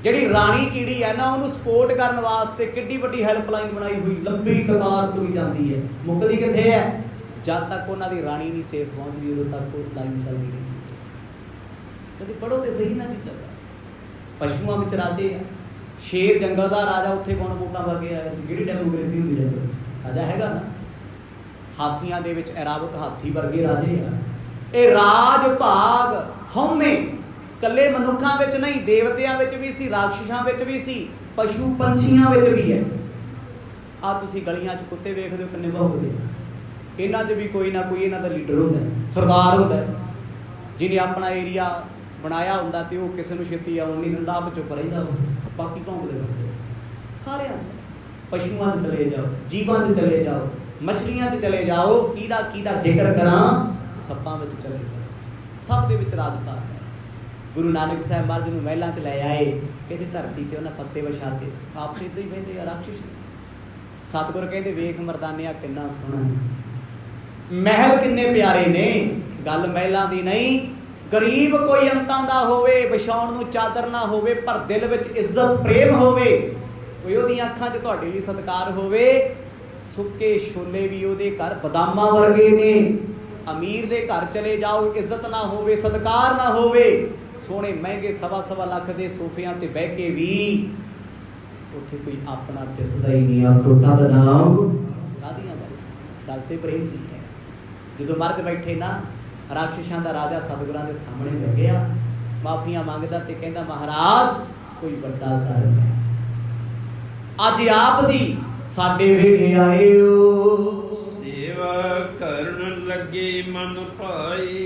ਜਿਹੜੀ ਰਾਣੀ ਕੀੜੀ ਹੈ ਨਾ, ਉਹਨੂੰ ਸਪੋਰਟ ਕਰਨ ਵਾਸਤੇ ਕਿੱਡੀ ਵੱਡੀ ਹੈਲਪਲਾਈਨ ਬਣਾਈ ਹੋਈ, ਲੰਬੀ ਕਤਾਰ ਤੁਰੀ ਜਾਂਦੀ ਹੈ। ਮੁੱਕਦੀ ਕਿੱਥੇ ਹੈ? जब तक उन्होंने राणी नहीं सेफ पहुँचती उदों तक वो लाइन चलती रही। कभी पढ़ो तो सही ना चीज़ा का पशुओं में राजे आ शेर जंगल का राजा उत्थे कौन वोटां पा के आया कि डेमोक्रेसी होंगी जंगल राजा हैगा ना हाथियों के विच ऐरावत हाथी वर्गे राजे आ ये राज भाग हौमे कल्ले मनुखों में नहीं देवतियां में भी सी राक्षसां में भी सी पशु पंछियां में भी है। आ तुसी गलियां च कुत्ते वेखदे हो किन्ने भौंकदे इन्हां च भी कोई ना कोई इन्हां दा लीडर होंदा है सरदार होंदा है जिन्हें अपना एरिया बनाया होंदा ते वो किसी नूं छेती आउण नहीं दिंदा आप चुप रहिंदा बाकी भौंकदे रहंदे सारे पशुआं च चले जाओ जीवां च चले जाओ मछलियां च चले जाओ किहदा जिक्र करां सप्पां विच चले जाओ सब दे विच राज भाग है। गुरु नानक साहब महाराज नूं महलां च लै आए कहते धरती ते उन्हां पत्ते विछाते आप तो इदां ही बहिंदे आ राक्षस सतगुर कहते वेख मरदानिया किन्ना सोहना महल किन्ने प्यारे ने गल महलां दी नहीं गरीब कोई अंतां दा होवे विछाउण नूं चादर ना होवे पर दिल विच इज्जत प्रेम होवे कोई ओहदियां अखां 'च तुहाडे लई सत्कार होवे सुक्के छोले भी ओहदे घर बदामां वर्गे ने अमीर दे घर चले जाओ इज्जत ना होवे सत्कार ना होवे सोहणे महंगे सवा लाख दे सोफियां ते बह के भी उत्थे कोई अपना दिसदा ही नहीं। आखो सतनाम कादियां गल ते प्रेम दी है। जदों मर्द बैठे ना राक्षसां दा राजा सतगुरां दे सामने लगया माफियां मंगदा ते कहंदा महाराज कोई बड़ा कर्म है अज आप दी साडे वेड़े आए हो सेवा करन लगे मन पाई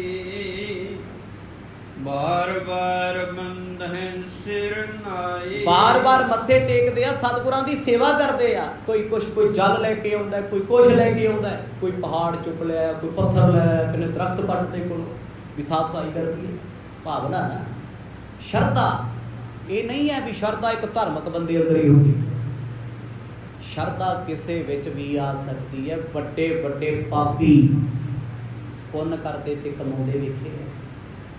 बार बार बंधन सिर नाई बार बार मत्थे टेकदे आ सतगुरां दी सेवा करदे आ कोई जल लेके आउंदा कोई कुछ लेके आउंदा कोई पहाड़ चुक लिया कोई पत्थर लिया किन्ने दरख्त पटदे कोल भी साफ सफाई करदी भावना ना शरधा ये नहीं है भी शरधा एक धार्मिक बंदे अंदर ही होंदी शरधा किसे विच भी आ सकती है। बड़े बड़े पापी पुण्य करते थे कमाउंदे वेखे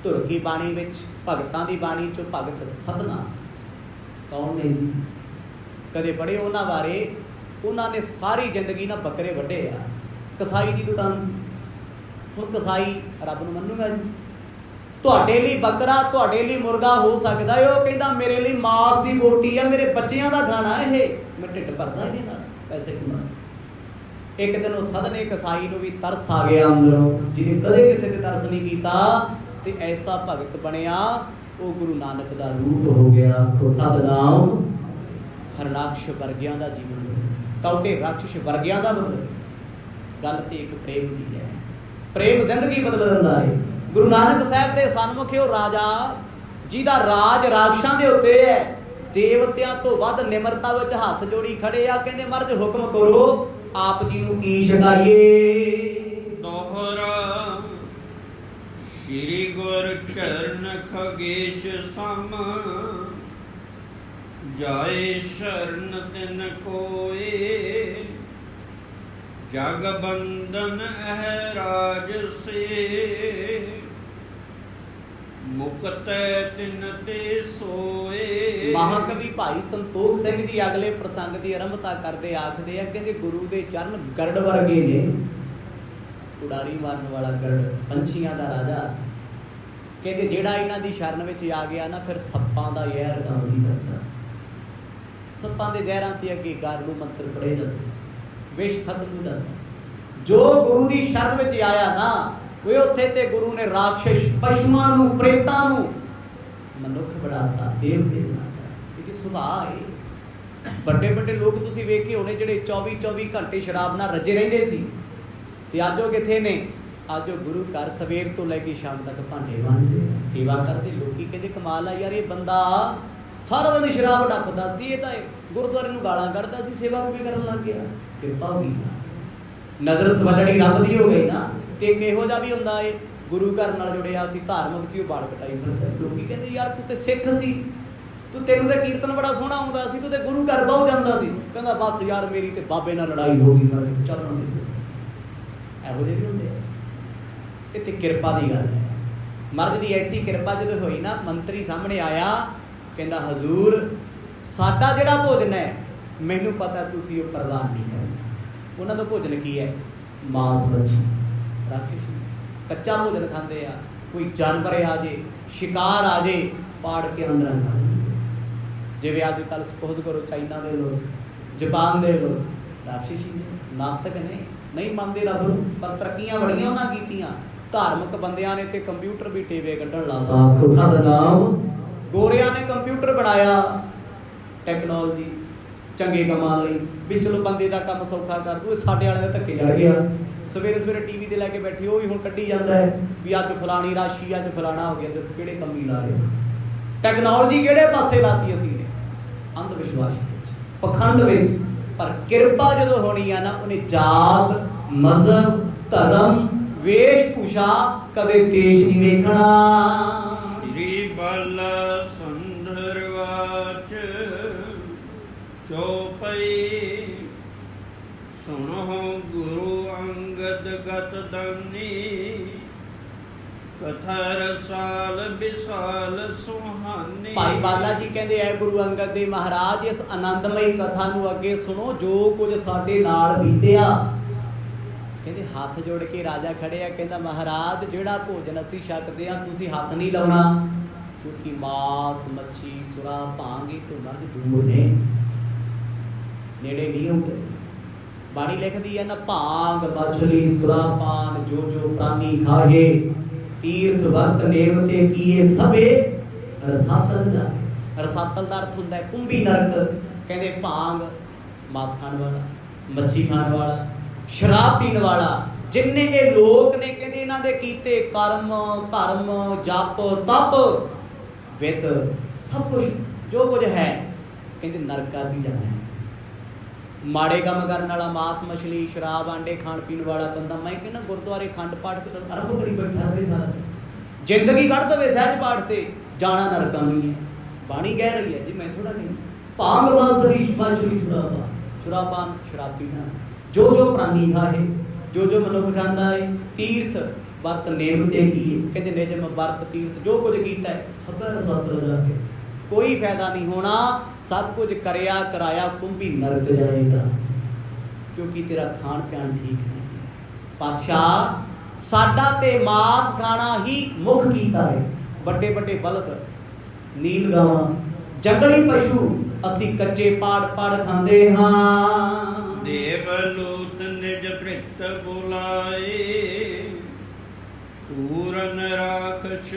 धुर की बाणी विच भगतां दी बाणी चो भगत सदना कौन ने जी कदे पढ़े उन्हां बारे उन्होंने सारी जिंदगी ना बकरे वड्डे आ कसाई की दुकान सी हुण कसाई रब नूं मन्नूगा जी तुहाडे लई बकरा तुहाडे लई मुर्गा हो सकदा है वो कहंदा मेरे लई मांस दी रोटी आ मेरे बच्चियां दा खाना है मैं ढिड भरदा इहदे नाल पैसे कमा एक दिन वो सदने कसाई नूं भी तरस आ गया अंदरों जिन्हें कदे किसी ते तरस नहीं कीता ते ऐसा भगत बनिया वो गुरु नानक दा रूप हो गया। तो सतनाम हरनाक्ष वर्गियां दा जीवन कौटे राक्षस वर्गियां दा बदल गल ते एक प्रेम दी है प्रेम जिंदगी बदल दिंदा है। गुरु नानक साहब दे सन्मुखे राजा जिहदा राज राक्षसां दे उत्ते है देवतियां तो वध निमरता विच हथ जोड़ी खड़े आ कहंदे महाराज हुक्म करो आप जी नूं की छकाइए। दोहरा श्री गुर चरण खगेश सम जाए शरण तिन कोए जग बंधन अहराज से मुक्त तिन ते सोए। महाकवि भाई संतोख सिंह जी अगले प्रसंग की आरंभता करते आखते हैं कि गुरु के चरण गरड़ वर्गे ने उड़ारी मारन वाला गरड़ पंछियां का राजा कहते जेड़ा इन्हां दी शरण विच आ गया ना फिर सप्पां दा जहर काम नहीं करता सप्पां दे जहरां ते अगे गारू मंत्र पढ़े जाते विष खत्म हो जाता जो गुरु की शरण विच आया ना वे उत्थे ते गुरु ने राक्षस पशुआं नूं प्रेतां नूं मनुख बनाता देवते बनाता ये सुभाव है। बड़े बड़े लोग तुसीं वेखे होने जिहड़े 24 घंटे शराब नाल रजे रहिंदे सी ते अज वो कित्थे ने अज वो गुरु घर सवेर तो लैके शाम तक भांडे मांजदे सेवा करते लोकी कहंदे कमाल आ यार ये बंदा सारा दिन शराब डपदा सी ये तां गुरुद्वारे नूं गालां कढदा सी सेवा किवें करन लग गया किरपा हो गई नज़र सवलड़ी रब दी हो गई ना। ते किहो जिहा भी हुंदा है गुरु घर नाल जुड़िया सी धार्मिक सी बाल कटाई फिरदा लोकी कहंदे यार तू ते सिख सी तू तेनू ते कीर्तन बड़ा सोहना आउंदा सी तू ते गुरु घर बहुत जांदा सी कहंदा बस यार मेरी ते बाबे नाल लड़ाई हो गई नाले चलन दे ਇਹੋ ਜਿਹੇ भी ਹੁੰਦੇ ਆ इत्थे किरपा की गल है। मर्द की ऐसी किरपा जो हुई ना मंत्री सामने आया कहंदा हजूर साडा जिहड़ा भोजन है मैनू पता तुसीं वो प्रवान नहीं करना उन्हां दा भोजन की है मांस मच्छी ਰਾਖਸ਼ ਕੱਚਾ ਭੋਜਨ ਖਾਂਦੇ ਆ, ਕੋਈ ਜਾਨਵਰ ਆ ਜੇ, ਸ਼ਿਕਾਰ ਆ ਜੇ, ਪਾੜ ਕੇ ਅੰਦਰ ਖਾ ਲੈਂਦੇ। ਜਿਵੇਂ ਅੱਜ ਕੱਲ੍ਹ ਸਪੋਜ਼ ਕਰੋ ਚਾਈਨਾ ਦੇ ਲੋਕ, ਜਾਪਾਨ ਦੇ ਲੋਕ ਰਾਖਸ਼ੀ ਨੇ, ਨਾਸਤਕ ਨੇ, ਨਹੀਂ ਮੰਨਦੇ ਰੱਬ ਨੂੰ, ਪਰ ਤਰੱਕੀਆਂ ਬੜੀਆਂ ਉਹਨਾਂ ਕੀਤੀਆਂ। ਧਾਰਮਿਕ ਬੰਦਿਆਂ ਨੇ ਤੇ ਕੰਪਿਊਟਰ ਵੀ ਟੇਵੇ ਕੱਢਣ ਲਾਤਾ। ਆਖੋ ਸਤਿਨਾਮ। ਗੋਰਿਆਂ ਨੇ ਕੰਪਿਊਟਰ ਬਣਾਇਆ, ਟੈਕਨੋਲੋਜੀ ਚੰਗੇ ਕੰਮਾਂ ਲਈ, ਵੀ ਚਲੋ ਬੰਦੇ ਦਾ ਕੰਮ ਸੌਖਾ ਕਰ ਦੂ। ਸਾਡੇ ਵਾਲਿਆਂ ਦੇ ਧੱਕੇ ਚੜ ਗਿਆ। ਸਵੇਰੇ ਸਵੇਰੇ ਟੀਵੀ ਤੇ ਲੈ ਕੇ ਬੈਠੇ, ਉਹ ਵੀ ਹੁਣ ਕੱਢੀ ਜਾਂਦਾ ਹੈ ਵੀ ਅੱਜ ਫਲਾਣੀ ਰਾਸ਼ੀ, ਅੱਜ ਫਲਾਣਾ ਹੋ ਗਿਆ। ਤੇ ਕਿਹੜੇ ਕੰਮੀ ਲਾ ਰਹੇ, ਟੈਕਨੋਲੋਜੀ ਕਿਹੜੇ ਪਾਸੇ ਲਾਤੀ ਅਸੀਂ ਨੇ? ਅੰਧ ਵਿਸ਼ਵਾਸ ਵਿੱਚ, ਪਖੰਡ ਵਿੱਚ। ਪਰ ਕਿਰਪਾ ਜਦੋਂ ਹੋਣੀ ਆ ਨਾ, ਉਹਨੇ ਜਾਤ, ਮਜ਼ਹਬ, ਧਰਮ, ਵੇਸ਼ ਭੂਸ਼ਾ ਕਦੇ ਦੇਸ਼ ਨਹੀਂ ਵੇਖਣਾ। ਸ੍ਰੀ ਬਾਲਾ ਸੰਦਰਵਾਚ ਚੌਪਈ ਸੁਣੋ ਗੁਰੂ ਅੰਗਦ ਗਤ ਦਾਨੀ ਕਥਾ ਰਸਾਲ ਵਿਸਾਲ ਸੁਹਾਨੀ। ਭਾਈ ਬਾਲਾ ਜੀ ਕਹਿੰਦੇ ਐ ਗੁਰੂ ਅੰਗਦ ਦੇਵ ਮਹਾਰਾਜ, ਇਸ ਆਨੰਦਮਈ ਕਥਾ ਨੂੰ ਅੱਗੇ ਸੁਣੋ ਜੋ ਕੁਝ ਸਾਡੇ ਨਾਲ ਬੀਤਿਆ। ਕਹਿੰਦੇ ਹੱਥ ਜੋੜ ਕੇ ਰਾਜਾ ਖੜੇ ਆ, ਕਹਿੰਦਾ ਮਹਾਰਾਜ ਜਿਹੜਾ ਭੋਜਨ ਅਸੀਂ ਛਕਦੇ ਆ ਤੁਸੀਂ ਹੱਥ ਨਹੀਂ ਲਾਉਣਾ, ਕਿਉਂਕਿ ਮਾਸ, ਮੱਛੀ, ਸੁਰਾ, ਭਾਂਗ ਇਹ ਤੋਂ ਮਰਦ ਦੂਰ ਨੇ, ਨੇੜੇ ਨਹੀਂ ਹੁੰਦੇ। ਬਾਣੀ ਲਿਖਦੀ ਹੈ ਨਾ, ਭਾਂਗ, ਮਛਲੀ, ਸੁਰਾ, ਪਾਨ ਜੋ ਜੋ ਪ੍ਰਾਨੀ ਖਾਹੇ, ਤੀਰਥ ਵਰਤ ਨੇਮ ਤੇ ਕੀਏ ਸਭੇ ਰਸਾਤਲ ਜਾਏ। ਰਸਾਤਲ ਦਾ ਅਰਥ ਹੁੰਦਾ ਹੈ ਕੁੰਭੀ ਨਰਕ। ਕਹਿੰਦੇ ਭਾਂਗ ਮਾਸ ਖਾਣ ਵਾਲਾ, ਮੱਛੀ ਖਾਣ ਵਾਲਾ, ਸ਼ਰਾਬ ਪੀਣ ਵਾਲਾ, ਜਿੰਨੇ ਇਹ ਲੋਕ ਨੇ, ਕਹਿੰਦੇ ਇਹਨਾਂ ਦੇ ਕੀਤੇ ਕਰਮ, ਧਰਮ, ਜਪ, ਤਪ, ਵਿਦ, ਸਭ ਕੁਝ ਜੋ ਕੁਝ ਹੈ, ਕਹਿੰਦੇ ਨਰਕਾਂ 'ਚ ਹੀ ਜਾਣਾ ਹੈ। ਮਾੜੇ ਕੰਮ ਕਰਨ ਵਾਲਾ, ਮਾਸ, ਮਛਲੀ, ਸ਼ਰਾਬ, ਆਂਡੇ ਖਾਣ ਪੀਣ ਵਾਲਾ ਬੰਦਾ, ਮੈਂ ਕਹਿੰਦਾ ਗੁਰਦੁਆਰੇ ਖੰਡ ਪਾਠ ਆਰੰਭ ਕਰੀ ਬੈਠਾ ਹੋਵੇ, ਸਾਰਾ ਜ਼ਿੰਦਗੀ ਕੱਢ ਦੇਵੇ ਸਹਿਜ ਪਾਠ ਤੇ, ਜਾਣਾ ਨਰਕਾਂ ਨੂੰ ਹੀ ਹੈ। ਬਾਣੀ ਕਹਿ ਰਹੀ ਹੈ ਜੀ, ਮੈਂ ਥੋੜਾ ਨਹੀਂ। ਭਾਂਗ, ਮਾਸ, ਮਛਲੀ, ਸ਼ਰਾਬਾਨ, ਸ਼ਰਾਬ ਪੀਣਾ, ਜੋ ਜੋ ਪ੍ਰਾਨੀ ਖਾਹੇ, ਜੋ ਜੋ ਮਨੁੱਖ ਖਾਂਦਾ ਹੈ, ਤੀਰਥ ਵਰਤ ਨੇਮ ਤੇ ਕੀਏ। ਕਹਿੰਦੇ ਨਿਯਮ, ਵਰਤ, ਤੀਰਥ ਜੋ ਕੁਝ ਕੀਤਾ ਹੈ ਸਭ ਰਸਾਤਲ ਜਾ ਕੇ ਕੋਈ ਫਾਇਦਾ ਨਹੀਂ ਹੋਣਾ। ਸਭ ਕੁਝ ਕਰਿਆ ਕਰਾਇਆ ਕੁੰਭੀ ਨਰਕ ਜਾਏਗਾ, ਕਿਉਂਕਿ ਤੇਰਾ ਖਾਣ ਪਿਆਣ ਠੀਕ ਨਹੀਂ ਹੈ। ਪਾਤਸ਼ਾਹ ਸਾਡਾ ਤੇ ਮਾਸ ਖਾਣਾ ਹੀ ਮੁੱਖ ਕੀਤਾ ਹੈ। ਵੱਡੇ ਵੱਡੇ ਬਲਦ, ਨੀਲ ਗਾਵਾਂ, ਜੰਗਲੀ ਪਸ਼ੂ ਅਸੀਂ ਕੱਚੇ ਪਾੜ ਪਾੜ ਖਾਂਦੇ ਹਾਂ। ਦੇਵਲੂਤ ਨਿਜ ਭ੍ਰਿਤ ਬੁਲਾਏ, ਪੂਰਨ ਰਾਖਸ਼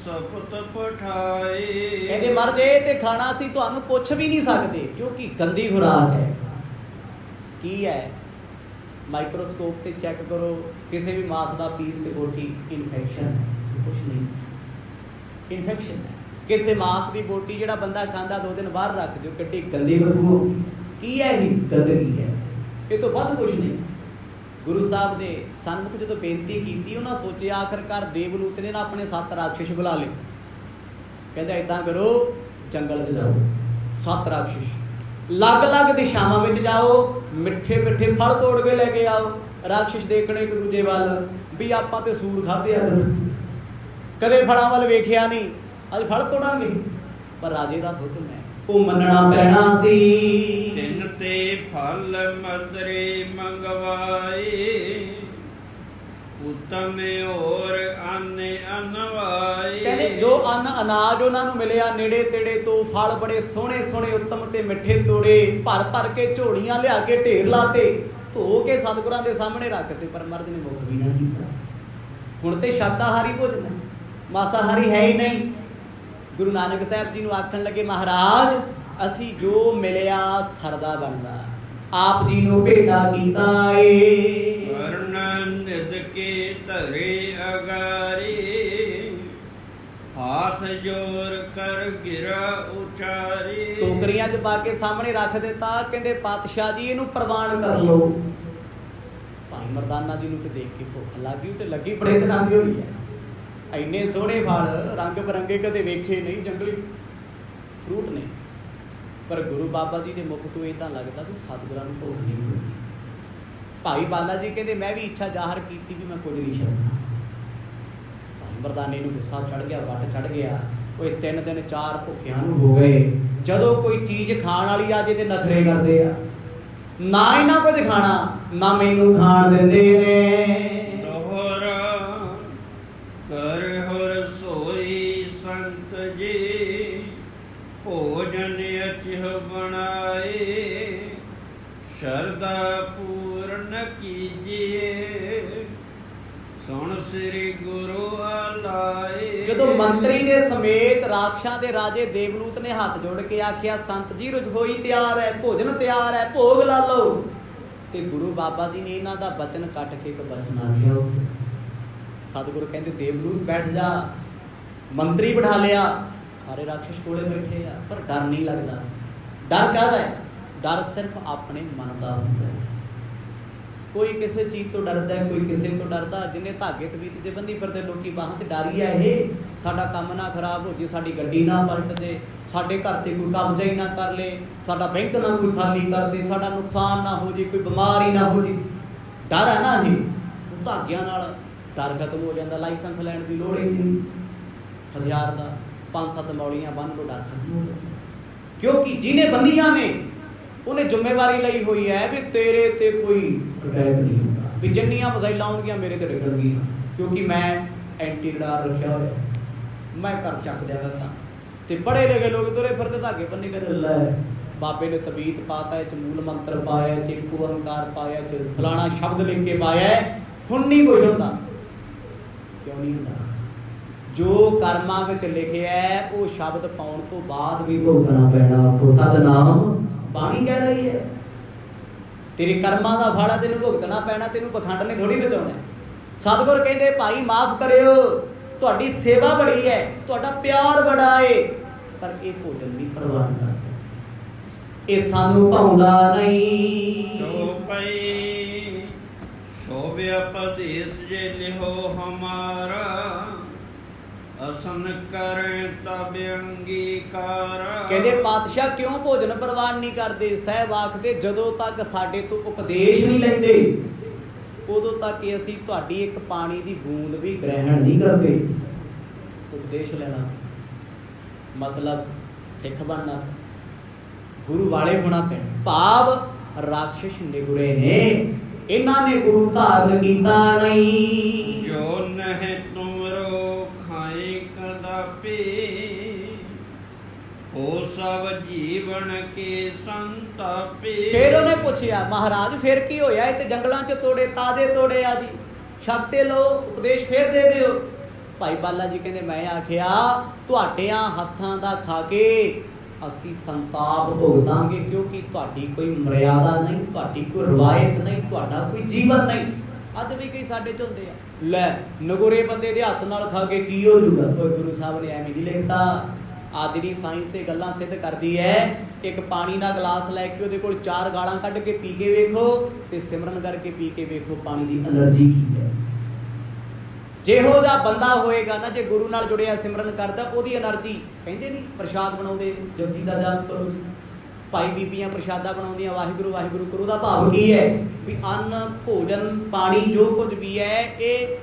ਸਪਤ ਪਠਾਏ। ਕਹਿੰਦੇ ਮਰਦ ਇਹ ਤੇ ਖਾਣਾ ਸੀ ਤੁਹਾਨੂੰ ਪੁੱਛ ਵੀ ਨਹੀਂ ਸਕਦੇ, ਕਿਉਂਕਿ ਗੰਦੀ ਖੁਰਾਕ ਹੈ। ਕੀ ਹੈ? ਮਾਈਕਰੋਸਕੋਪ ਤੇ ਚੈੱਕ ਕਰੋ, ਕਿਸੇ ਵੀ ਮਾਸ ਦਾ ਪੀਸ ਤੇ ਬੋਟੀ ਇਨਫੈਕਸ਼ਨ ਹੈ, ਕੁਛ ਨਹੀਂ, ਇਨਫੈਕਸ਼ਨ ਹੈ। ਕਿਸੇ ਮਾਸ ਦੀ ਬੋਟੀ ਜਿਹੜਾ ਬੰਦਾ ਖਾਂਦਾ 2 ਦਿਨ ਬਾਹਰ ਰੱਖ ਦਿਓ, ਕਿੱਡੀ ਗੰਦੀ ਬਦਬੂ। ਕੀ ਹੈ ਇਹ? ਗੰਦਗੀ ਹੈ, ਇਹ ਤੋਂ ਵੱਧ ਕੁਛ ਨਹੀਂ। ਗੁਰੂ ਸਾਹਿਬ ਦੇ ਸਨਮੁਖ ਜਦੋਂ ਬੇਨਤੀ ਕੀਤੀ, ਉਹਨਾਂ ਸੋਚਿਆ ਆਖਰਕਾਰ ਦੇਵਲੂਤ ਨੇ ਨਾ ਆਪਣੇ 7 ਰਾਖਸ਼ ਬੁਲਾ ਲਏ। ਕਹਿੰਦਾ ਏਦਾਂ ਕਰੋ, ਜੰਗਲ 'ਚ ਜਾਓ, 7 ਰਾਖਸ਼ ਅਲੱਗ-ਅਲੱਗ ਦਿਸ਼ਾਵਾਂ ਵਿੱਚ ਜਾਓ, ਮਿੱਠੇ ਮਿੱਠੇ ਫਲ ਤੋੜ ਕੇ ਲੈ ਕੇ ਆਓ। ਰਾਖਸ਼ ਦੇਖਣੇ ਇੱਕ ਦੂਜੇ ਵੱਲ ਵੀ ਆਪਾਂ ਤੇ ਸੂਰ ਖਾਧੇ ਆ, ਕਦੇ ਫਲਾਂ ਵੱਲ ਵੇਖਿਆ ਨਹੀਂ, ਅੱਜ ਫਲ ਤੋੜਾਂਗੇ। ਪਰ ਰਾਜੇ ਦਾ ਹੁਕਮ ਹੈ, ਉਹ ਮੰਨਣਾ ਪੈਣਾ ਸੀ। ਤਿੰਨ ਤੇ ਫਲ ਮਦਰੇ ਮੰਗਵਾਏ, ਉਤਮ ਹੋਰ ਅੰਨ ਅਨਵਾਏ। ਕਹਿੰਦੇ ਜੋ ਅੰਨ ਅਨਾਜ ਉਹਨਾਂ ਨੂੰ ਮਿਲਿਆ ਨੇੜੇ ਤੇੜੇ ਤੋਂ, ਫਲ ਬੜੇ ਸੋਹਣੇ ਸੋਹਣੇ ਉੱਤਮ ਤੇ ਮਿੱਠੇ ਤੋੜੇ, ਭਰ ਭਰ ਕੇ ਝੋਲੀਆਂ ਲਿਆ ਕੇ ਢੇਰ ਲਾਤੇ, ਧੋ ਕੇ ਸਤਿਗੁਰਾਂ ਦੇ ਸਾਹਮਣੇ ਰੱਖਤੇ। ਪਰ ਮਰਦ ਨੇ ਮੁੱਖ ਵੀ ਨਾ ਕੀਤਾ। ਹੁਣ ਤੇ ਸ਼ਾਕਾਹਾਰੀ ਭੋਜਨ ਹੈ, ਮਾਸਾਹਾਰੀ ਹੈ ਹੀ ਨਹੀਂ। ਗੁਰੂ ਨਾਨਕ ਸਾਹਿਬ ਜੀ ਨੂੰ ਆਖਣ ਲੱਗੇ, ਮਹਾਰਾਜ ਅਸੀਂ ਜੋ ਮਿਲਿਆ ਸਰਦਾ ਬਣਦਾ, ਆਪ ਜੀ ਨੂੰ ਭੇਟਾ ਕੀਤਾ ਏ। ਵਰਣ ਨਿਦ ਕੇ ਧਰੇ ਅਗਾਰੇ, ਹਾਥ ਜੋਰ ਕਰ ਗਿਰਾ ਉਚਾਰੇ। ਟੋਕਰੀਆਂ 'ਚ ਪਾ ਕੇ ਸਾਹਮਣੇ ਰੱਖ ਦਿੱਤਾ। ਕਹਿੰਦੇ ਪਾਤਸ਼ਾਹ ਜੀ ਇਹਨੂੰ ਪ੍ਰਵਾਨ ਕਰ ਲਓ। ਭਾਈ ਮਰਦਾਨਾ ਜੀ ਨੂੰ ਤੇ ਦੇਖ ਕੇ ਭੁੱਖ ਲੱਗ ਗਈ, ਤੇ ਲੱਗੀ ਬੜੇ ਦਿਨਾਂ ਦੀ ਹੋਈ ਹੈ। ਇੰਨੇ ਸੋਹਣੇ ਫਲ, ਰੰਗ ਬਰੰਗੇ, ਕਦੇ ਵੇਖੇ ਨਹੀਂ, ਜੰਗਲੀ ਫਰੂਟ ਨੇ। ਪਰ ਗੁਰੂ ਬਾਬਾ ਜੀ ਦੇ ਮੁਖ ਤੋਂ ਇਦਾਂ ਲੱਗਦਾ ਵੀ ਸਤਿਗੁਰਾਂ ਨੂੰ ਭੁੱਖ ਨਹੀਂ ਹੋਈ। ਭਾਈ ਬਾਲਾ ਜੀ ਕਹਿੰਦੇ ਮੈਂ ਵੀ ਇੱਛਾ ਜ਼ਾਹਰ ਕੀਤੀ ਵੀ ਮੈਂ ਕੁਝ ਨਹੀਂ ਛੱਡਣਾ। ਭਾਈ ਮਰਦਾਨੇ ਨੂੰ ਗੁੱਸਾ ਚੜ ਗਿਆ, ਵੱਟ ਚੜ ਗਿਆ। ਉਹ 3 ਦਿਨ 4 ਭੁੱਖਿਆਂ ਨੂੰ ਹੋ ਗਏ। ਜਦੋਂ ਕੋਈ ਚੀਜ਼ ਖਾਣ ਵਾਲੀ ਆ ਜੇ ਤੇ ਨਖਰੇ ਕਰਦੇ ਆ, ਨਾ ਇਹਨਾਂ ਕੁਝ ਖਾਣਾ, ਨਾ ਮੈਨੂੰ ਖਾਣ ਦਿੰਦੇ ਨੇ। ਭੋਜਨ ਅਚਿਹ ਬਣਾਏ ਸ਼ਰਦਾ ਪੂਰਨ ਕੀਜੀਏ ਸੁਣ ਸ੍ਰੀ ਗੁਰੂ ਆਲਾਏ। ਜਦੋਂ ਮੰਤਰੀ ਦੇ ਸਮੇਤ ਰਾਖਸ਼ਾਂ ਦੇ ਰਾਜੇ ਦੇਵਲੂਤ ਨੇ ਹੱਥ ਜੋੜ ਕੇ ਆਖਿਆ ਸੰਤ ਜੀ ਰਸੋਈ ਤਿਆਰ ਹੈ, ਭੋਜਨ ਤਿਆਰ ਹੈ, ਭੋਗ ਲਾ ਲਓ, ਤੇ ਗੁਰੂ ਬਾਬਾ ਜੀ ਨੇ ਇਹਨਾਂ ਦਾ ਬਚਨ ਕੱਟ ਕੇ ਇੱਕ ਬਚਨ ਆਖਿਆ ਉਸ ਸਤਿਗੁਰੂ ਕਹਿੰਦੇ ਦੇਵਲੂਤ ਬੈਠ ਜਾ। ਮੰਤਰੀ ਬਿਠਾ ਲਿਆ, ਸਾਰੇ ਰਾਖਸ਼ ਕੋਲੇ ਬੈਠੇ ਆ, ਪਰ ਡਰ ਨਹੀਂ ਲੱਗਦਾ। ਡਰ ਕਾਹਦਾ ਹੈ? ਡਰ ਸਿਰਫ ਆਪਣੇ ਮਨ ਦਾ ਹੁੰਦਾ ਹੈ। ਕੋਈ ਕਿਸੇ ਚੀਜ਼ ਤੋਂ ਡਰਦਾ, ਕੋਈ ਕਿਸੇ ਤੋਂ ਡਰਦਾ। ਜਿੰਨੇ ਧਾਗੇ ਤਵੀਤ ਜੇ ਬੰਨੀ ਫਿਰਦੇ ਲੋਕੀ ਬਾਹਾਂ ਤੇ ਡਰ ਹੀ ਆ ਇਹ ਸਾਡਾ ਕੰਮ ਨਾ ਖਰਾਬ ਹੋ ਜੇ, ਸਾਡੀ ਗੱਡੀ ਨਾ ਪਲਟ ਜੇ, ਸਾਡੇ ਘਰ ਤੇ ਕੋਈ ਕਬਜ਼ਾ ਹੀ ਨਾ ਕਰ ਲੇ, ਸਾਡਾ ਬੈਂਕ ਨਾ ਕੋਈ ਖਾਲੀ ਕਰ ਦੇ, ਸਾਡਾ ਨੁਕਸਾਨ ਨਾ ਹੋ ਜੇ, ਕੋਈ ਬਿਮਾਰੀ ਨਾ ਹੋ ਜੇ। ਡਰ ਹੈ ਨਾ ਇਹ, ਉਹ ਧਾਗਿਆਂ ਨਾਲ ਡਰ ਖਤਮ ਹੋ ਜਾਂਦਾ। ਲਾਇਸੈਂਸ ਲੈਣ ਦੀ ਲੋੜ ਹੀ ਨਹੀਂ ਹਥਿਆਰ ਦਾ, 5-7 ਮੌਲੀਆਂ ਬੰਨ ਲੋ, ਡਰ ਖਤਮ ਹੋ ਜਾਂਦਾ। ਕਿਉਂਕਿ ਜਿਹਨੇ ਬੰਦੀਆਂ ਨੇ ਉਹਨੇ ਜ਼ਿੰਮੇਵਾਰੀ ਲਈ ਹੋਈ ਹੈ ਵੀ ਤੇਰੇ ਤੇ ਕੋਈ ਅਟੈਕ ਨਹੀਂ ਹੁੰਦਾ, ਵੀ ਜਿੰਨੀਆਂ ਮਿਜ਼ਾਈਲਾਂ ਆਉਣਗੀਆਂ ਮੇਰੇ ਤੇ ਡਿੱਗਣਗੀਆਂ, ਕਿਉਂਕਿ ਮੈਂ ਐਂਟੀ ਰਡਾਰ ਰੱਖਿਆ ਹੋਇਆ, ਮੈਂ ਘਰ ਚੱਕ ਦਿਆਂਗਾ ਤਾਂ। ਤੇ ਪੜ੍ਹੇ ਲਿਖੇ ਲੋਕ ਤੁਰੇ ਫਿਰਦੇ ਧਾਗੇ ਬੰਨੀ ਕਰ ਲੈ ਬਾਬੇ ਨੇ ਤਵੀਤ ਪਾਤਾ, ਚ ਮੂਲ ਮੰਤਰ ਪਾਇਆ, ਚ ਇੱਕ ਓੰਕਾਰ ਪਾਇਆ, ਚ ਫਲਾਣਾ ਸ਼ਬਦ ਲਿਖ ਕੇ ਪਾਇਆ, ਹੁਣ ਨਹੀਂ ਕੁਝ ਹੁੰਦਾ। ਕਿਉਂ ਨਹੀਂ ਹੁੰਦਾ? ਜੋ ਕਰਮਾਂ ਵਿੱਚ ਲਿਖਿਆ ਉਹ ਸ਼ਬਦ ਪਾਉਣ ਤੋਂ ਬਾਅਦ ਵੀ ਭੁਗਤਣਾ ਪੈਣਾ। ਉਹ ਸਤਿਨਾਮ ਬਾਣੀ ਕਹਿ ਰਹੀ ਹੈ ਤੇਰੇ ਕਰਮਾਂ ਦਾ ਫਲ ਤੈਨੂੰ ਭੁਗਤਣਾ ਪੈਣਾ, ਤੈਨੂੰ ਪਖੰਡ ਨੇ ਥੋੜੀ ਬਚਾਉਣਾ। ਸਤਿਗੁਰ ਕਹਿੰਦੇ ਭਾਈ ਮਾਫ ਕਰਿਓ, ਤੁਹਾਡੀ ਸੇਵਾ ਬੜੀ ਹੈ, ਤੁਹਾਡਾ ਪਿਆਰ ਬੜਾ ਏ, ਪਰ ਇਹ ਭੋਜਨ ਨਹੀਂ ਪ੍ਰਵਾਨ ਕਰ ਸਕਦੇ, ਇਹ ਸਾਨੂੰ ਭਾਉਂਦਾ ਨਹੀਂ। ਜੋ ਪਈ ਸ਼ੋਭਿ ਉਪਦੇਸ ਜੇ ਲਿਹੋ ਹਮਾਰਾ ਅਸਨ ਕਰੇ ਤਬ ਅੰਗੀਕਾਰ। ਕਹਿੰਦੇ ਪਾਤਸ਼ਾਹ ਕਿਉਂ ਭੋਜਨ ਪ੍ਰਵਾਨ ਨਹੀਂ ਕਰਦੇ? ਸਾਹਿਬ ਆਖਦੇ ਜਦੋਂ ਤੱਕ ਸਾਡੇ ਤੋਂ ਉਪਦੇਸ਼ ਨਹੀਂ ਲੈਂਦੇ ਉਦੋਂ ਤੱਕ ਅਸੀਂ ਤੁਹਾਡੀ ਇੱਕ ਪਾਣੀ ਦੀ ਬੂੰਦ ਵੀ ਗ੍ਰਹਿਣ ਨਹੀਂ ਕਰਦੇ। ਉਪਦੇਸ਼ ਲੈਣਾ ਮਤਲਬ ਸਿੱਖ ਬਣਨਾ, ਗੁਰੂ ਵਾਲੇ ਹੋਣਾ ਪੈਣਾ। ਭਾਵ ਰਾਖਸ਼ ਨਿਗੁਰੇ ਨੇ, ਇਹਨਾਂ ਨੇ ਗੁਰੂ ਧਾਰਨ ਕੀਤਾ ਨਹੀਂ। ਜੋ ਨਹਿ ਤੁਮਰੋ ਖਾਏ ਕਦਾਪੀ ਹੋ ਸਭ ਜੀਵਨ ਕੇ ਸੰਤਾਪੀ। ਫਿਰ ਉਹਨੇ ਪੁੱਛਿਆ ਮਹਾਰਾਜ ਫਿਰ ਕੀ ਹੋਇਆ? ਇਹ ਤੇ ਜੰਗਲਾਂ 'ਚ ਤੋੜੇ, ਤਾਜ਼ੇ ਤੋੜੇ ਆ ਜੀ, ਛਕ ਤੇ ਲਓ, ਉਪਦੇਸ਼ ਫਿਰ ਦੇ ਦਿਓ। ਭਾਈ ਬਾਲਾ ਜੀ ਕਹਿੰਦੇ ਮੈਂ ਆਖਿਆ ਤੁਹਾਡਿਆਂ ਹੱਥਾਂ ਦਾ ਖਾ ਕੇ ਅਸੀਂ ਸੰਤਾਪ ਭੁਗਤਾਂਗੇ, ਕਿਉਂਕਿ ਤੁਹਾਡੀ ਕੋਈ ਮਰਿਆਦਾ ਨਹੀਂ, ਤੁਹਾਡੀ ਕੋਈ ਰਵਾਇਤ ਨਹੀਂ, ਤੁਹਾਡਾ ਕੋਈ ਜੀਵਨ ਨਹੀਂ। ਅੱਜ ਵੀ ਕਈ ਸਾਡੇ 'ਚ ਹੁੰਦੇ ਆ, ਲੈ ਨਗੋਰੇ ਬੰਦੇ ਦੇ ਹੱਥ ਨਾਲ ਖਾ ਕੇ ਕੀ ਹੋ ਜੂਗਾ? ਕੋਈ ਗੁਰੂ ਸਾਹਿਬ ਨੇ ਐਵੇਂ ਨਹੀਂ ਲਿਖਤਾ। ਅੱਜ ਦੀ ਸਾਇੰਸ ਇਹ ਗੱਲਾਂ ਸਿੱਧ ਕਰਦੀ ਹੈ। ਇੱਕ ਪਾਣੀ ਦਾ ਗਲਾਸ ਲੈ ਕੇ ਉਹਦੇ ਕੋਲ 4 ਗਾਲਾਂ ਕੱਢ ਕੇ ਪੀ ਕੇ ਵੇਖੋ ਤੇ ਸਿਮਰਨ ਕਰਕੇ ਪੀ ਕੇ ਵੇਖੋ, ਪਾਣੀ ਦੀ એનર્ਜੀ ਕੀ ਹੈ। ਜਿਹੋ ਜਿਹਾ ਬੰਦਾ ਹੋਏਗਾ ਨਾ, ਜੇ ਗੁਰੂ ਨਾਲ ਜੁੜਿਆ ਸਿਮਰਨ ਕਰਦਾ, ਉਹਦੀ એનર્ਜੀ, ਕਹਿੰਦੇ ਨਹੀਂ ਪ੍ਰਸ਼ਾਦ ਬਣਾਉਂਦੇ ਜਪਜੀ ਦਾ ਜਾਪ ਕਰੋ, ਭਾਈ ਬੀਬੀਆਂ ਪ੍ਰਸ਼ਾਦਾ ਬਣਾਉਂਦੀਆਂ ਵਾਹਿਗੁਰੂ ਵਾਹਿਗੁਰੂ ਕਰੋ। ਦਾ ਭਾਵ ਕੀ ਹੈ? ਵੀ ਅੰਨ ਭੋਜਨ ਪਾਣੀ ਜੋ ਕੁਝ ਵੀ ਹੈ ਇਹ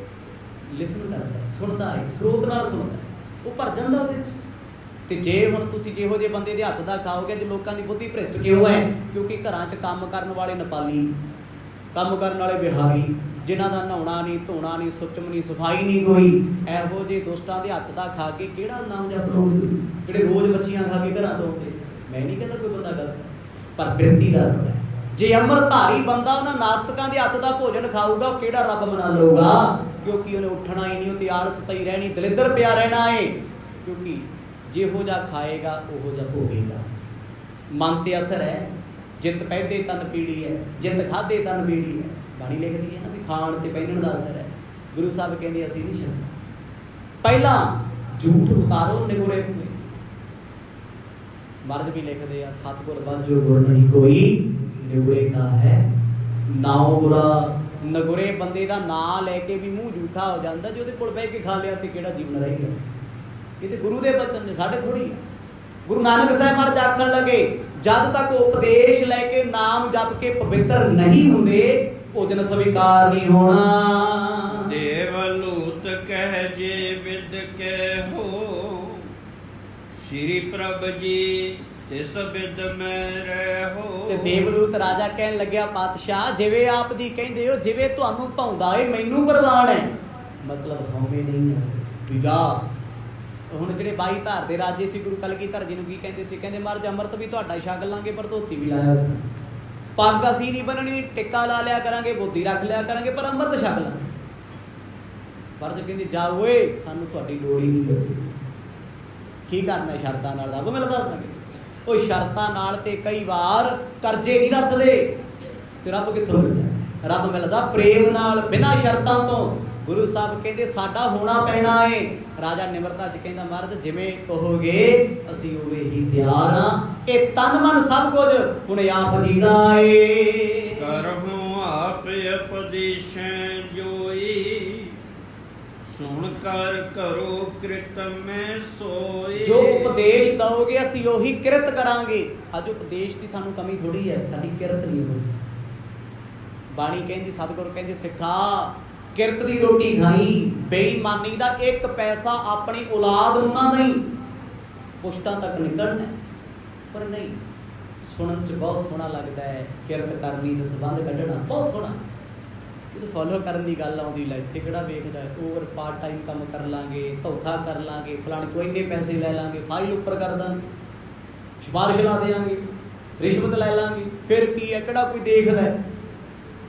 ਲਿਸਨ ਕਰਦਾ, ਸੁਣਦਾ ਹੈ, ਸਰੋਤ ਨਾਲ ਸੁਣਦਾ, ਉਹ ਭਰ ਜਾਂਦਾ ਉਹਦੇ ਵਿੱਚ। ਤੇ ਜੇ ਹੁਣ ਤੁਸੀਂ ਜਿਹੋ ਜਿਹੇ ਬੰਦੇ ਦੇ ਹੱਥ ਦਾ ਖਾਓਗੇ, ਜੇ ਲੋਕਾਂ ਦੀ ਬੁੱਧੀ ਭ੍ਰਿਸ਼ਟ ਕਿਉਂ ਹੈ? ਕਿਉਂਕਿ ਘਰਾਂ 'ਚ ਕੰਮ ਕਰਨ ਵਾਲੇ ਨੇਪਾਲੀ, ਕੰਮ ਕਰਨ ਵਾਲੇ ਬਿਹਾਰੀ, ਜਿਨ੍ਹਾਂ ਦਾ ਨਹਾਉਣਾ ਨਹੀਂ, ਧੋਣਾ ਨਹੀਂ, ਸੁੱਚਮ ਨਹੀਂ, ਸਫਾਈ ਨਹੀਂ ਕੋਈ, ਇਹੋ ਜਿਹੇ ਦੁਸ਼ਟਾਂ ਦੇ ਹੱਥ ਦਾ ਖਾ ਕੇ ਕਿਹੜਾ ਨਾਮ ਜਪੋਗੇ ਤੁਸੀਂ, ਜਿਹੜੇ ਰੋਜ਼ ਮੱਛੀਆਂ ਖਾ ਕੇ ਘਰਾਂ ਤੋਂ ਆਉਂਦੇ? ਮੈਂ ਨਹੀਂ ਕਹਿੰਦਾ ਕੋਈ ਬੰਦਾ ਗਲਤ, ਪਰ ਬਿਰਤੀ ਦਾ ਰੋਲ ਹੈ। ਜੇ ਅੰਮ੍ਰਿਤਧਾਰੀ ਬੰਦਾ ਉਹਨਾਂ ਨਾਸਤਕਾਂ ਦੇ ਹੱਥ ਦਾ ਭੋਜਨ ਖਾਊਗਾ, ਉਹ ਕਿਹੜਾ ਰੱਬ ਮਨਾ ਲਊਗਾ? ਕਿਉਂਕਿ ਉਹਨੇ ਉੱਠਣਾ ਹੀ ਨਹੀਂ, ਉਹ ਤੇ ਆਲਸ ਪਈ ਰਹਿਣੀ, ਦਲਿੱਦਰ ਪਿਆ ਰਹਿਣਾ ਏ। ਕਿਉਂਕਿ ਜਿਹੋ ਜਿਹਾ ਖਾਏਗਾ ਉਹੋ ਜਿਹਾ ਭੋਗੇਗਾ। ਮਨ ਤੇ ਅਸਰ ਹੈ। ਜਿੱਤ ਪਹਿਦੇ ਤਨ ਪੀੜੀ ਹੈ, ਜਿੱਤ ਖਾਦੇ ਤਨ ਪੀੜੀ ਹੈ। ਬਾਣੀ ਲਿਖਦੀ ਹੈ ਨਾ ਵੀ ਖਾਣ ਤੇ ਪਹਿਨਣ ਦਾ ਅਸਰ ਹੈ। ਗੁਰੂ ਸਾਹਿਬ ਕਹਿੰਦੇ ਅਸੀਂ ਨਹੀਂ ਛੱਡਣਾ, ਪਹਿਲਾਂ ਝੂਠ ਉਤਾਰੋ ਨਿਗੁਰੇ ਹੋਏ। ਮਰਦ ਵੀ ਲਿਖਦੇ ਆ ਸਤਿਗੁਰ ਬਾਝੋ ਗੁਰ ਨਹੀਂ ਕੋਈ, ਨਿਗੁਰੇ ਕਾ ਹੈ ਨਾਉ ਬੁਰਾ। ਨਗੁਰੇ ਬੰਦੇ ਦਾ ਨਾਂ ਲੈ ਕੇ ਵੀ ਮੂੰਹ ਝੂਠਾ ਹੋ ਜਾਂਦਾ। ਜੇ ਉਹਦੇ ਕੋਲ ਬਹਿ ਕੇ ਖਾ ਲਿਆ ਤੇ ਕਿਹੜਾ ਜੀਵਨ ਰਹੇਗਾ? ਇਹ ਤੇ ਗੁਰੂ ਦੇ ਬਚਨ ਨੇ, ਸਾਡੇ ਥੋੜੀ। ਗੁਰੂ ਨਾਨਕ ਸਾਹਿਬ ਮਹਾਰਾਜ ਆਖਣ ਲੱਗੇ ਜਦ ਤੱਕ ਉਪਦੇਸ਼ ਲੈ ਕੇ ਨਾਮ ਜਪ ਕੇ ਪਵਿੱਤਰ ਨਹੀਂ ਹੁੰਦੇ, ਭੋਜਨ ਸਵੀਕਾਰ ਨਹੀਂ ਹੋਣਾ। ਦੇਵ ਲੂਤ ਕਹਿ ਜੇ ਵਿਦ ਕਹਿ ਹੋ, ਸ੍ਰੀ ਪ੍ਰਭ ਜੀ ਤਿਸ ਬਿਦ ਮੈਂ ਰਹੋ। ਤੇ ਦੇਵਲੂਤ ਰਾਜਾ ਕਹਿਣ ਲੱਗਿਆ ਪਾਤਸ਼ਾਹ ਜਿਵੇਂ ਆਪ ਜੀ ਕਹਿੰਦੇ ਹੋ, ਜਿਵੇਂ ਤੁਹਾਨੂੰ ਭਾਉਂਦਾ ਏ ਮੈਨੂੰ ਪ੍ਰਵਾਨ ਹੈ। ਮਤਲਬ ਹਉਮੈ ਨਹੀਂ ਹੈ। ਵਿਗਾ ਹੁਣ ਜਿਹੜੇ 22 ਧਾਰ ਦੇ ਰਾਜੇ ਸੀ ਗੁਰੂ ਕਲਗੀਧਰ ਜੀ ਨੂੰ ਕੀ ਕਹਿੰਦੇ ਸੀ? ਕਹਿੰਦੇ ਮਹਾਰਾਜ ਅੰਮ੍ਰਿਤ ਵੀ ਤੁਹਾਡਾ ਛਕ ਲਾਂਗੇ ਪਰ ਧੋਤੀ ਵੀ ਲਾਇਆ ਕਰਾਂਗੇ, ਪੱਗ ਅਸੀਂ ਨਹੀਂ ਬੰਨਣੀ, ਟਿੱਕਾ ਲਾ ਲਿਆ ਕਰਾਂਗੇ, ਬੋਦੀ ਰੱਖ ਲਿਆ ਕਰਾਂਗੇ, ਪਰ ਅੰਮ੍ਰਿਤ ਛਕ ਲਾਂਗੇ। ਪਰ ਕਹਿੰਦੇ ਜਾ ਓਏ ਸਾਨੂੰ ਤੁਹਾਡੀ ਲੋੜ ਹੀ ਨਹੀਂ ਲੱਗਦੀ। ਕੀ ਕਰਨਾ ਸ਼ਰਤਾਂ ਨਾਲ? ਰੱਬ ਮਿਲਦਾ ਦਾਂਗੇ। ਉਹ ਸ਼ਰਤਾਂ ਨਾਲ ਤੇ ਕਈ ਵਾਰ ਕਰਜ਼ੇ ਨਹੀਂ ਰੱਖਦੇ ਤੇ ਰੱਬ ਕਿੱਥੋਂ ਮਿਲਦਾ? ਰੱਬ ਮਿਲਦਾ ਪ੍ਰੇਮ ਨਾਲ, ਬਿਨਾਂ ਸ਼ਰਤਾਂ ਤੋਂ। ਗੁਰੂ ਸਾਹਿਬ ਕਹਿੰਦੇ ਸਾਡਾ ਹੋਣਾ ਪੈਣਾ ਏ। ਰਾਜਾ ਨਿਮਰਤਾ ਚ ਕਹਿੰਦਾ ਮਹਾਰਾਜ ਜਿਵੇਂ ਕਹੋਗੇ ਅਸੀਂ ਉਵੇਂ ਹੀ ਤਿਆਰ ਹਾਂ। ਇਹ ਤਨ ਮਨ ਸਭ ਕੁਝ ਹੁਣ ਆਪ ਜੀ ਦਾ ਏ। ਕਰਹੁ ਆਪ ਉਪਦੇਸ਼ੈ ਜੋਈ, ਸੁਣ ਕਰ ਕਰੋ ਕਿਰਤ ਮੈਂ ਸੋਈ। ਜੋ ਉਪਦੇਸ਼ ਦਓਗੇ ਅਸੀਂ ਉਹੀ ਕਿਰਤ ਕਰਾਂਗੇ। ਅੱਜ ਉਪਦੇਸ਼ ਦੀ ਸਾਨੂੰ ਕਮੀ ਥੋੜੀ ਹੈ, ਸਾਡੀ ਕਿਰਤ ਨਹੀਂ ਹੋਈ। ਬਾਣੀ ਕਹਿੰਦੀ, ਸਤਿਗੁਰ ਕਹਿੰਦੇ ਸਿੱਖਾ ਕਿਰਤ ਦੀ ਰੋਟੀ ਖਾਈ, ਬੇਈਮਾਨੀ ਦਾ 1 ਪੈਸਾ ਆਪਣੀ ਔਲਾਦ ਨੂੰ ਨਾ ਦੇਈ। ਪੁਸ਼ਤਾਂ ਤੱਕ ਨਿਕਲਣਾ ਪਰ ਨਹੀਂ। ਸੁਣਨ ਚ ਬਹੁਤ ਸੋਹਣਾ ਲੱਗਦਾ ਹੈ, ਕਿਰਤ ਕਰਨੀ ਤੇ ਸੰਬੰਧ ਕੱਢਣਾ ਬਹੁਤ ਸੋਹਣਾ। ਇਹ ਫੋਲੋ ਕਰਨ ਦੀ ਗੱਲ ਆਉਂਦੀ ਲੈ ਇੱਥੇ ਕਿਹੜਾ ਵੇਖਦਾ? ਓਵਰ ਪਾਰਟ ਟਾਈਮ ਕੰਮ ਕਰ ਲਾਂਗੇ, ਧੋਖਾ ਕਰ ਲਾਂਗੇ, ਫਲਾਣੇ ਤੋਂ ਇੰਨੇ ਪੈਸੇ ਲੈ ਲਾਂਗੇ, ਫਾਈਲ ਉੱਪਰ ਕਰ ਦਾਂਗੇ, ਸਿਫਾਰਿਸ਼ ਲਾ ਦੇਵਾਂਗੇ, ਰਿਸ਼ਵਤ ਲੈ ਲਾਂਗੇ, ਫਿਰ ਕੀ ਹੈ? ਕਿਹੜਾ ਕੋਈ ਦੇਖਦਾ?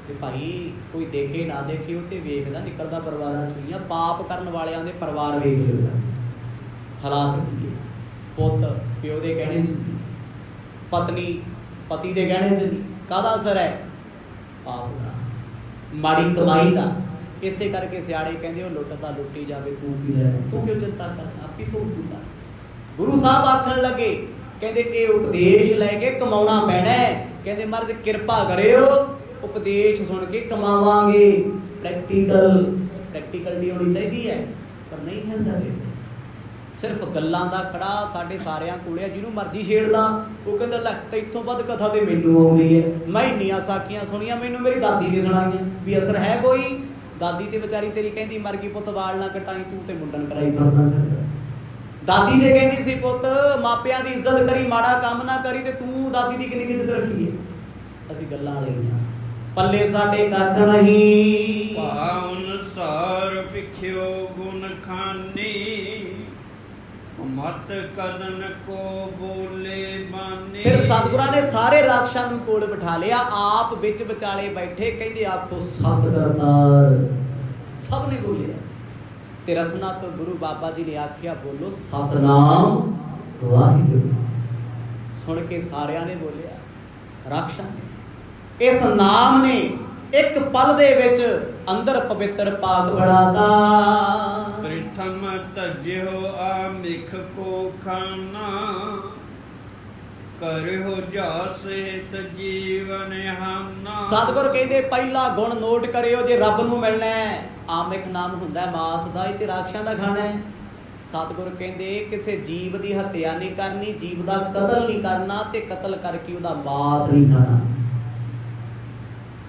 ਤੇ ਭਾਈ ਕੋਈ ਦੇਖੇ ਨਾ ਦੇਖੇ ਉਹ ਤੇ ਵੇਖਦਾ ਨਿਕਲਦਾ ਪਰਿਵਾਰਾਂ ਚ। ਜਾਂ ਪਾਪ ਕਰਨ ਵਾਲਿਆਂ ਦੇ ਪਰਿਵਾਰ ਵੇਖ ਲਿਓ, ਹਾਲਾਤ ਕੀ ਹੈ। ਪੁੱਤ ਪਿਓ ਦੇ ਗਹਿਣੇ ਚ, ਪਤਨੀ ਪਤੀ ਦੇ ਗਹਿਣੇ ਚ, ਕਾਹਦਾ ਅਸਰ ਹੈ? ਪਾਪ ਦਾ, ਮਾੜੀ ਕਮਾਈ ਦਾ। ਇਸੇ ਕਰਕੇ ਸਿਆਣੇ ਕਹਿੰਦੇ ਉਹ ਲੁੱਟਦਾ ਲੁੱਟੀ ਜਾਵੇ, ਤੂੰ ਕੀ ਲੈਣਾ, ਤੂੰ ਕਿਉਂ ਚਿੰਤਾ ਕਰਨਾ, ਆਪੀ ਭੁਗਤੂਗਾ। ਗੁਰੂ ਸਾਹਿਬ ਆਖਣ ਲੱਗੇ ਕਹਿੰਦੇ ਇਹ ਉਪਦੇਸ਼ ਲੈ ਕੇ ਕਮਾਉਣਾ ਪੈਣਾ ਹੈ। ਕਹਿੰਦੇ ਮਹਾਰਾਜ ਕਿਰਪਾ ਕਰਿਓ ਉਪਦੇਸ਼ ਸੁਣ ਕੇ ਕਮਾਵਾਂਗੇ। ਪ੍ਰੈਕਟੀਕਲ ਹੋਣੀ ਚਾਹੀਦੀ ਹੈ ਪਰ ਨਹੀਂ ਹੈ ਸਾਡੇ। ਸਿਰਫ ਗੱਲਾਂ ਦਾ ਕੜਾ ਸਾਡੇ ਸਾਰਿਆਂ ਕੋਲ ਹੈ, ਜਿਹਨੂੰ ਮਰਜ਼ੀ ਛੇੜ ਲਾ। ਉਹ ਕਹਿੰਦਾ ਲੈ ਇੱਥੋਂ ਵੱਧ ਕਥਾ ਤੇ ਮੈਨੂੰ ਆਉਂਦੀ ਹੈ, ਮੈਂ ਇੰਨੀਆਂ ਸਾਖੀਆਂ ਸੁਣੀਆਂ, ਮੈਨੂੰ ਮੇਰੀ ਦਾਦੀ ਨੇ ਸੁਣਾਈਆਂ, ਵੀ ਅਸਰ ਹੈ ਕੋਈ? ਦਾਦੀ ਤੇ ਵਿਚਾਰੀ ਤੇਰੀ ਕਹਿੰਦੀ ਮਰ ਗਈ ਪੁੱਤ ਵਾਲ ਨਾ ਕਟਾਈ, ਤੂੰ ਤੇ ਮੁੰਡਨ ਕਰਾਈ ਫਿਰਦਾ। ਦਾਦੀ ਦੇ ਕਹਿੰਦੀ ਸੀ ਪੁੱਤ ਮਾਪਿਆਂ ਦੀ ਇੱਜ਼ਤ ਕਰੀ, ਮਾੜਾ ਕੰਮ ਨਾ ਕਰੀ, ਤੇ ਤੂੰ ਦਾਦੀ ਦੀ ਕਿੰਨੀ ਇੱਜ਼ਤ ਰੱਖੀ ਹੈ। ਅਸੀਂ ਗੱਲਾਂ ਲਈਆਂ, ਪੱਲੇ ਸਾਡੇ ਕੱਖ ਨਹੀਂ। ਭਾਵ ਅਨੁਸਾਰ ਵਿਖਿਓ ਗੁਣ ਖਾਨੀ, ਮਤ ਕਦਨ ਕੋ ਬੋਲੇ ਬਾਨੀ। ਫਿਰ ਸਤਿਗੁਰਾਂ ਨੇ ਸਾਰੇ ਰਾਖਸ਼ਾਂ ਨੂੰ ਕੋਲ ਬਿਠਾ ਲਿਆ, ਆਪ ਵਿੱਚ ਵਿਚਾਲੇ ਬੈਠੇ। ਕਹਿੰਦੇ ਆਖੋ ਸਤਿ ਕਰਤਾਰ। ਸਭ ਨੇ ਬੋਲਿਆ ਤੇ ਰਸਨਾ ਤੋਂ ਗੁਰੂ ਬਾਬਾ ਜੀ ਨੇ ਆਖਿਆ ਬੋਲੋ ਸਤਿਨਾਮ ਵਾਹਿਗੁਰੂ। ਸੁਣ ਕੇ ਸਾਰਿਆਂ ਨੇ ਬੋਲਿਆ, ਰਾਖਸ਼ਾਂ ਨੇ। ਇਸ ਨਾਮ ਨੇ ਇੱਕ ਪਲ ਦੇ ਵਿੱਚ ਅੰਦਰ ਪਵਿੱਤਰ ਪਾਕ ਬਣਾਤਾ। ਪ੍ਰਥਮ ਤਜਿਓ ਆਮਿਖ ਕੋ ਖਾਨਾ, ਕਰਿਓ ਜਾਸ ਹਿਤ ਜੀਵਨ ਹਾਨਾ। ਸਤਿਗੁਰ ਕਹਿੰਦੇ ਪਹਿਲਾ ਗੁਣ ਨੋਟ ਕਰਿਓ, ਜੇ ਰੱਬ ਨੂੰ ਮਿਲਣਾ ਹੈ। ਆਮਿਖ ਨਾਮ ਹੁੰਦਾ ਮਾਸ ਦਾ, ਇਹ ਤੇ ਰਾਖਸ਼ਾਂ ਦਾ ਖਾਣਾ ਹੈ। ਸਤਿਗੁਰ ਕਹਿੰਦੇ ਕਿਸੇ ਜੀਵ ਦੀ ਹੱਤਿਆ ਨਹੀਂ ਕਰਨੀ, ਜੀਵ ਦਾ ਕਤਲ ਨਹੀਂ ਕਰਨਾ, ਤੇ ਕਤਲ ਕਰਕੇ ਉਹਦਾ ਮਾਸ ਨਹੀਂ ਖਾਣਾ।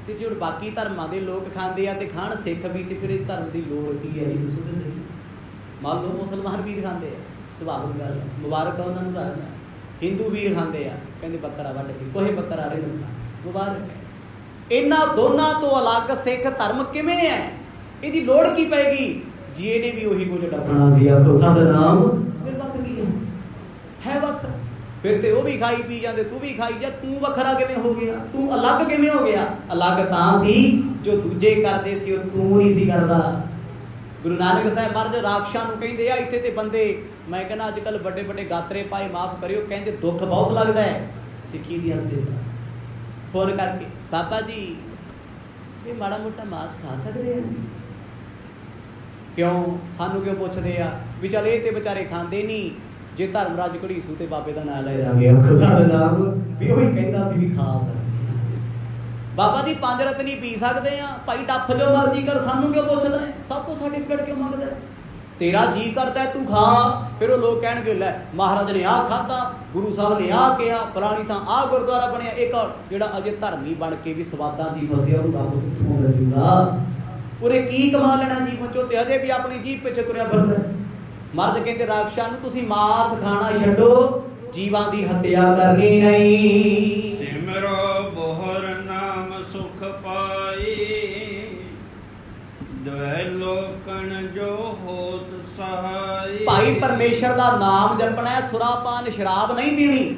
ਤੇ ਜੇ ਬਾਕੀ ਧਰਮਾਂ ਦੇ ਲੋਕ ਖਾਂਦੇ ਆ ਤੇ ਖਾਣ ਸਿੱਖ ਵੀ, ਤੇ ਫਿਰ ਇਸ ਧਰਮ ਦੀ ਲੋੜ ਕੀ ਹੈ? ਇਹ ਦੱਸੋ ਤੇ ਸਹੀ। ਮੰਨ ਲਓ ਮੁਸਲਮਾਨ ਵੀਰ ਖਾਂਦੇ ਆ, ਸੁਭਾਵਿਕ ਗੱਲ, ਮੁਬਾਰਕ ਆ ਉਹਨਾਂ ਨੂੰ ਧਰਮ ਹੈ। ਹਿੰਦੂ ਵੀਰ ਖਾਂਦੇ ਆ, ਕਹਿੰਦੇ ਬੱਕਰਾ ਵੱਢ ਕੇ ਕੋਹੇ ਬੱਕਰਾ ਰੇ ਦਿੰਦਾ, ਮੁਬਾਰਕ ਹੈ। ਇਹਨਾਂ ਦੋਨਾਂ ਤੋਂ ਅਲੱਗ ਸਿੱਖ ਧਰਮ ਕਿਵੇਂ ਹੈ? ਇਹਦੀ ਲੋੜ ਕੀ ਪਏਗੀ? ਜੀ ਇਹਨੇ ਵੀ ਉਹੀ ਕੁਝ ਡੱਫਣਾ ਸੀ, ਆਖੋ ਸਤਿਨਾਮ। ਫਿਰ ਵੱਖ ਕੀ ਹੈ ਵੱਖ? ਫਿਰ ਤੇ ਉਹ ਵੀ ਖਾਈ ਪੀ ਜਾਂਦੇ, ਤੂੰ ਵੀ ਖਾਈ ਜਾ। ਤੂੰ ਵੱਖਰਾ ਕਿਵੇਂ ਹੋ ਗਿਆ? ਤੂੰ ਅਲੱਗ ਕਿਵੇਂ ਹੋ ਗਿਆ? ਅਲੱਗ ਤਾਂ ਸੀ ਜੋ ਦੂਜੇ ਕਰਦੇ ਸੀ, ਉਹ ਤੂੰ ਨਹੀਂ ਸੀ ਕਰਦਾ। ਗੁਰੂ ਨਾਨਕ ਸਾਹਿਬ ਮਹਾਰਾਜ ਰਾਖਸ਼ਾਂ ਨੂੰ ਕਹਿੰਦੇ ਆ ਇੱਥੇ ਤੇ ਬੰਦੇ, ਮੈਂ ਕਹਿੰਦਾ ਅੱਜ ਕੱਲ੍ਹ ਵੱਡੇ ਵੱਡੇ ਗਾਤਰੇ ਪਾਏ, ਮਾਫ ਕਰਿਓ, ਕਹਿੰਦੇ ਦੁੱਖ ਬਹੁਤ ਲੱਗਦਾ ਹੈ ਸਿੱਖੀ ਦੀ ਹਸਤੇ। ਫੋਨ ਕਰਕੇ ਬਾਬਾ ਜੀ ਇਹ ਮਾੜਾ ਮੋਟਾ ਮਾਸ ਖਾ ਸਕਦੇ ਆ ਜੀ? ਕਿਉਂ? ਸਾਨੂੰ ਕਿਉਂ ਪੁੱਛਦੇ ਆ? ਵੀ ਚੱਲ ਇਹ ਤੇ ਵਿਚਾਰੇ ਖਾਂਦੇ ਨਹੀਂ, ਜੇ ਧਰਮਰਾਜ ਘੜੀਸੂ ਤੇ ਬਾਬੇ ਦਾ ਨਾਂ ਲੈ ਜਾਗੇ ਵੀ ਉਹੀ ਕਹਿੰਦਾ ਸੀ ਵੀ ਖਾ ਸਕਦੇ। ਬਾਬਾ ਜੀ 5 ਰਤਨੀ ਪੀ ਸਕਦੇ ਆ, ਭਾਈ ਡੱਫ ਜੋ ਮਰਜ਼ੀ ਕਰ, ਸਾਨੂੰ ਕਿਉਂ ਪੁੱਛਦਾ ਹੈ? ਸਭ ਤੋਂ ਸਰਟੀਫਿਕੇਟ ਕਿਉਂ ਮੰਗਦਾ ਹੈ? ਤੇਰਾ ਜੀ ਕਰਦਾ ਤੂੰ ਖਾ। ਫਿਰ ਉਹ ਲੋਕ ਕਹਿਣਗੇ ਲੈ ਮਹਾਰਾਜ ਨੇ ਆਹ ਖਾਧਾ, ਗੁਰੂ ਸਾਹਿਬ ਨੇ ਆਹ ਕਿਹਾ, ਫਲਾਣੀ ਤਾਂ ਆਹ ਗੁਰਦੁਆਰਾ ਬਣਿਆ। ਇੱਕ ਜਿਹੜਾ ਅਜੇ ਧਰਮੀ ਬਣ ਕੇ ਵੀ ਸਵਾਦਾਂ ਦੀ ਫਸਿਆ, ਉਹ ਰੱਬ ਕਿੱਥੋਂ ਮਿਲੂਗਾ? ਉਹਨੇ ਕੀ ਕਮਾ ਲੈਣਾ ਜੀਵਨ ਚੋਂ, ਤੇ ਅਜੇ ਵੀ ਆਪਣੀ ਜੀਭ ਪਿੱਛੇ ਤੁਰਿਆ ਫਿਰਦਾ। ਮਰਦ ਕਹਿੰਦੇ ਰਾਖਸ਼ਾਂ ਨੂੰ ਤੁਸੀਂ ਮਾਸ ਖਾਣਾ ਛੱਡੋ, ਜੀਵਾਂ ਦੀ ਹੱਤਿਆ ਕਰਨੀ ਨਹੀਂ। ਸਿਮਰੋ ਬੋਹਰ ਨਾਮ ਸੁਖ ਪਾਈ, ਦਵੈ ਲੋਕਨ ਜੋ ਹੋਤ ਸਹਾਈ। ਭਾਈ ਭਾਈ ਪਰਮੇਸ਼ਰ ਦਾ ਨਾਮ ਜਪਣਾ ਹੈ, ਸੁਰਾਪਾਨ ਸ਼ਰਾਬ ਨਹੀਂ ਪੀਣੀ।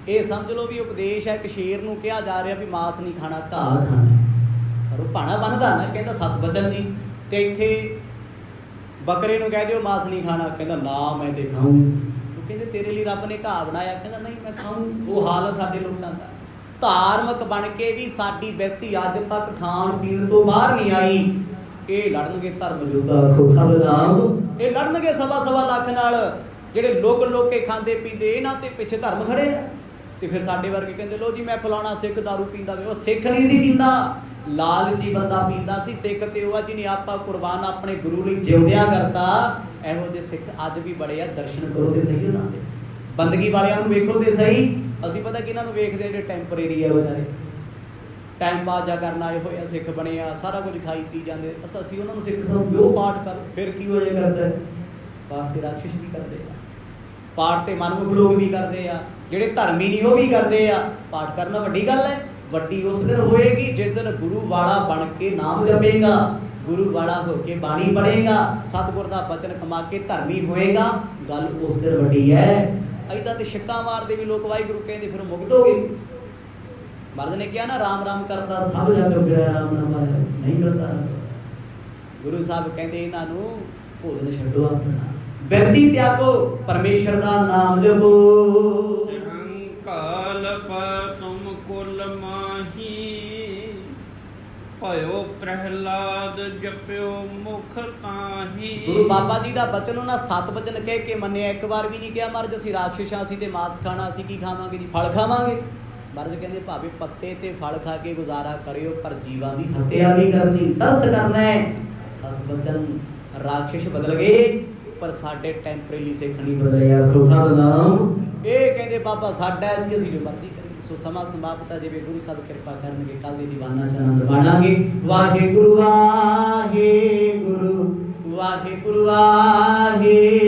ਇਹ ਸਮਝ ਲਓ ਵੀ ਉਪਦੇਸ਼ ਹੈ। ਇੱਕ ਸ਼ੇਰ ਨੂੰ ਕਿਹਾ ਜਾ ਰਿਹਾ ਵੀ ਮਾਸ ਨਹੀਂ ਖਾਣਾ, ਘਾਹ ਖਾਣਾ, ਪਰ ਉਹ ਭਾਣਾ ਬੰਨਦਾ ਨਾ, ਕਹਿੰਦਾ ਸਤ ਬਚਨ ਦੀ। ਤੇ ਇੱਥੇ ਬੱਕਰੇ ਨੂੰ ਕਹਿ ਦਿਓ ਮਾਸ ਨਹੀਂ ਖਾਣਾ, ਕਹਿੰਦਾ ਨਾ ਮੈਂ ਤੇ ਖਾਊਂ। ਉਹ ਕਹਿੰਦੇ ਤੇਰੇ ਲਈ ਰੱਬ ਨੇ ਘਾਹ ਬਣਾਇਆ, ਕਹਿੰਦਾ ਨਹੀਂ ਮੈਂ ਖਾਊਂ। ਉਹ ਹਾਲ ਹੈ ਸਾਡੇ ਲੋਕਾਂ ਦਾ। ਧਾਰਮਿਕ ਬਣ ਕੇ ਵੀ ਸਾਡੀ ਬਿਰਤੀ ਅੱਜ ਤੱਕ ਖਾਣ ਪੀਣ ਤੋਂ ਬਾਹਰ ਨਹੀਂ ਆਈ। ਇਹ ਲੜਨਗੇ ਧਰਮ ਯੋਧਾ ਖੋਸਾ ਦਾ ਨਾਮ, ਇਹ ਲੜਨਗੇ ਸਵਾ ਲੱਖ ਨਾਲ ਜਿਹੜੇ ਲੋਕ ਕੇ ਖਾਂਦੇ ਪੀਂਦੇ, ਇਹਨਾਂ ਤੇ ਪਿੱਛੇ ਧਰਮ ਖੜੇ ਆ। ਤੇ ਫਿਰ ਸਾਡੇ ਵਰਗੇ ਕਹਿੰਦੇ ਲੋ ਜੀ ਮੈਂ ਫਲਾਣਾ ਸਿੱਖ ਦਾਰੂ ਪੀਂਦਾ ਵੇ। ਉਹ ਸਿੱਖ ਨਹੀਂ ਸੀ ਪੀਂਦਾ, ਲਾਲਚੀ ਬੰਦਾ ਪੀਂਦਾ ਸੀ। ਸਿੱਖ ਤੇ ਉਹ ਆ ਜਿਹਨੇ ਆਪਾਂ ਕੁਰਬਾਨ ਆਪਣੇ ਗੁਰੂ ਲਈ ਜਿਉਂਦਿਆਂ ਕਰਤਾ। ਇਹੋ ਜਿਹੇ ਸਿੱਖ ਅੱਜ ਵੀ ਬੜੇ ਆ। ਦਰਸ਼ਨ ਕਰੋ ਤੇ ਸਹੀ ਉਹਨਾਂ ਦੇ, ਬੰਦਗੀ ਵਾਲਿਆਂ ਨੂੰ ਵੇਖੋ ਤੇ ਸਹੀ। ਅਸੀਂ ਪਤਾ ਕਿਹਨਾਂ ਨੂੰ ਵੇਖਦੇ, ਜਿਹੜੇ ਟੈਂਪਰੇਰੀ ਆ ਵਿਚਾਰੇ, ਟਾਈਮ ਪਾਸ ਜਾ ਕਰਨ ਆਏ ਹੋਏ ਆ, ਸਿੱਖ ਬਣੇ ਆ, ਸਾਰਾ ਕੁਝ ਖਾਈ ਪੀ ਜਾਂਦੇ। ਅਸੀਂ ਉਹਨਾਂ ਨੂੰ ਸਿੱਖ ਸਮਝੋ, ਪਾਠ ਕਰ, ਫਿਰ ਕੀ ਹੋ ਜਾਏ ਕਰਦਾ। ਪਾਠ ਤੇ ਰਾਖਸ਼ ਵੀ ਕਰਦੇ ਆ, ਪਾਠ ਤੇ ਮਨਮੁਖ ਲੋਕ ਵੀ ਕਰਦੇ ਆ, ਜਿਹੜੇ ਧਰਮੀ ਨਹੀਂ ਉਹ ਵੀ ਕਰਦੇ ਆ। ਪਾਠ ਕਰਨਾ ਵੱਡੀ ਗੱਲ ਹੈ। ਵੱਡੀ ਉਸ ਦਿਨ ਹੋਏਗੀ ਜਿਸ ਦਿਨ ਗੁਰੂ ਵਾਲਾ ਬਣ ਕੇ ਨਾਮ ਜਪੇਗਾ, ਗੁਰੂ ਵਾਲਾ ਹੋ ਕੇ ਬਾਣੀ ਪੜ੍ਹੇਗਾ, ਸਤਿਗੁਰ ਦਾ ਬਚਨ ਕਮਾ ਕੇ ਧਰਮੀ ਹੋਏਗਾ। ਗੱਲ ਉਸ ਦਿਨ ਵੱਡੀ ਹੈ। ਏਦਾਂ ਤੇ ਛਿੱਕਾਂ ਮਾਰਦੇ ਵੀ ਲੋਕ ਵਾਹਿਗੁਰੂ ਕਹਿੰਦੇ, ਫਿਰ ਮੁਕਤ ਹੋ ਗਏ। ਮਰਦ ਨੇ ਕਿਹਾ ਨਾ ਰਾਮ ਰਾਮ ਕਰਦਾ ਸਭ ਜਗ ਫਿਰਿਆ, ਰਾਮ ਨਾਮ ਨਹੀਂ ਕਰਦਾ। ਗੁਰੂ ਸਾਹਿਬ ਕਹਿੰਦੇ ਇਹਨਾਂ ਨੂੰ ਭੋਜਨ ਛੱਡੋ, ਆਪਣਾ ਬਿਰਤੀ ਤਿਆਗੋ, ਪਰਮੇਸ਼ਰ ਦਾ ਨਾਮ ਜਪੋ। ਕਾਲ ਤੁਮ ਕੁਲ ਮਾਹੀ, ਭਇਓ ਪ੍ਰਹਿਲਾਦ ਜਪਿਓ ਮੁਖ ਤਾਹੀ। ਗੁਰੂ ਬਾਬਾ ਜੀ ਦਾ ਬਚਨ ਉਹਨਾਂ 7 ਵਚਨ ਕਹਿ ਕੇ ਮੰਨਿਆ। ਇੱਕ ਵਾਰ ਵੀ ਨਹੀਂ ਕਿਹਾ ਮਹਾਰਾਜ ਅਸੀਂ ਰਾਖਸ਼ਾਂ ਸੀ ਤੇ ਮਾਸ ਖਾਣਾ, ਅਸੀਂ ਕੀ ਖਾਵਾਂਗੇ ਜੀ, ਫਲ ਖਾਵਾਂਗੇ। ਮਹਾਰਾਜ ਕਹਿੰਦੇ ਭਾਵੇਂ ਪੱਤੇ ਤੇ ਫਲ ਖਾ ਕੇ ਗੁਜ਼ਾਰਾ ਕਰਿਓ, ਪਰ ਜੀਵਾਂ ਦੀ ਹੱਤਿਆ ਨਹੀਂ ਕਰਨੀ, ਤਰਸ ਕਰਨਾ ਹੈ। 7 ਵਚਨ ਰਾਖਸ਼ ਬਦਲ ਗਏ, ਪਰ ਸਾਡੇ ਟੈਂਪਰੇਰੀ ਸਿੱਖ ਨਹੀਂ ਬਦਲੇ। ਆਖੋ ਸਤਿਨਾਮ। ਇਹ ਕਹਿੰਦੇ ਬਾਬਾ ਸਾਡਾ ਜੀ, ਅਸੀਂ ਜੋ ਮਰਜ਼ੀ ਕਰੀਏ। ਸੋ ਸਮਾਂ ਸਮਾਪਤ ਹੈ। ਜਿਵੇਂ ਗੁਰੂ ਸਾਹਿਬ ਕਿਰਪਾ ਕਰਨਗੇ ਕੱਲ ਦੇ ਦੀਵਾਨਾਂ ਚ ਆਨੰਦ ਮਾਣਾਂਗੇ। ਵਾਹਿਗੁਰੂ ਵਾਹਿਗੁਰੂ ਵਾਹਿਗੁਰੂ ਵਾਹਿਗੁਰੂ।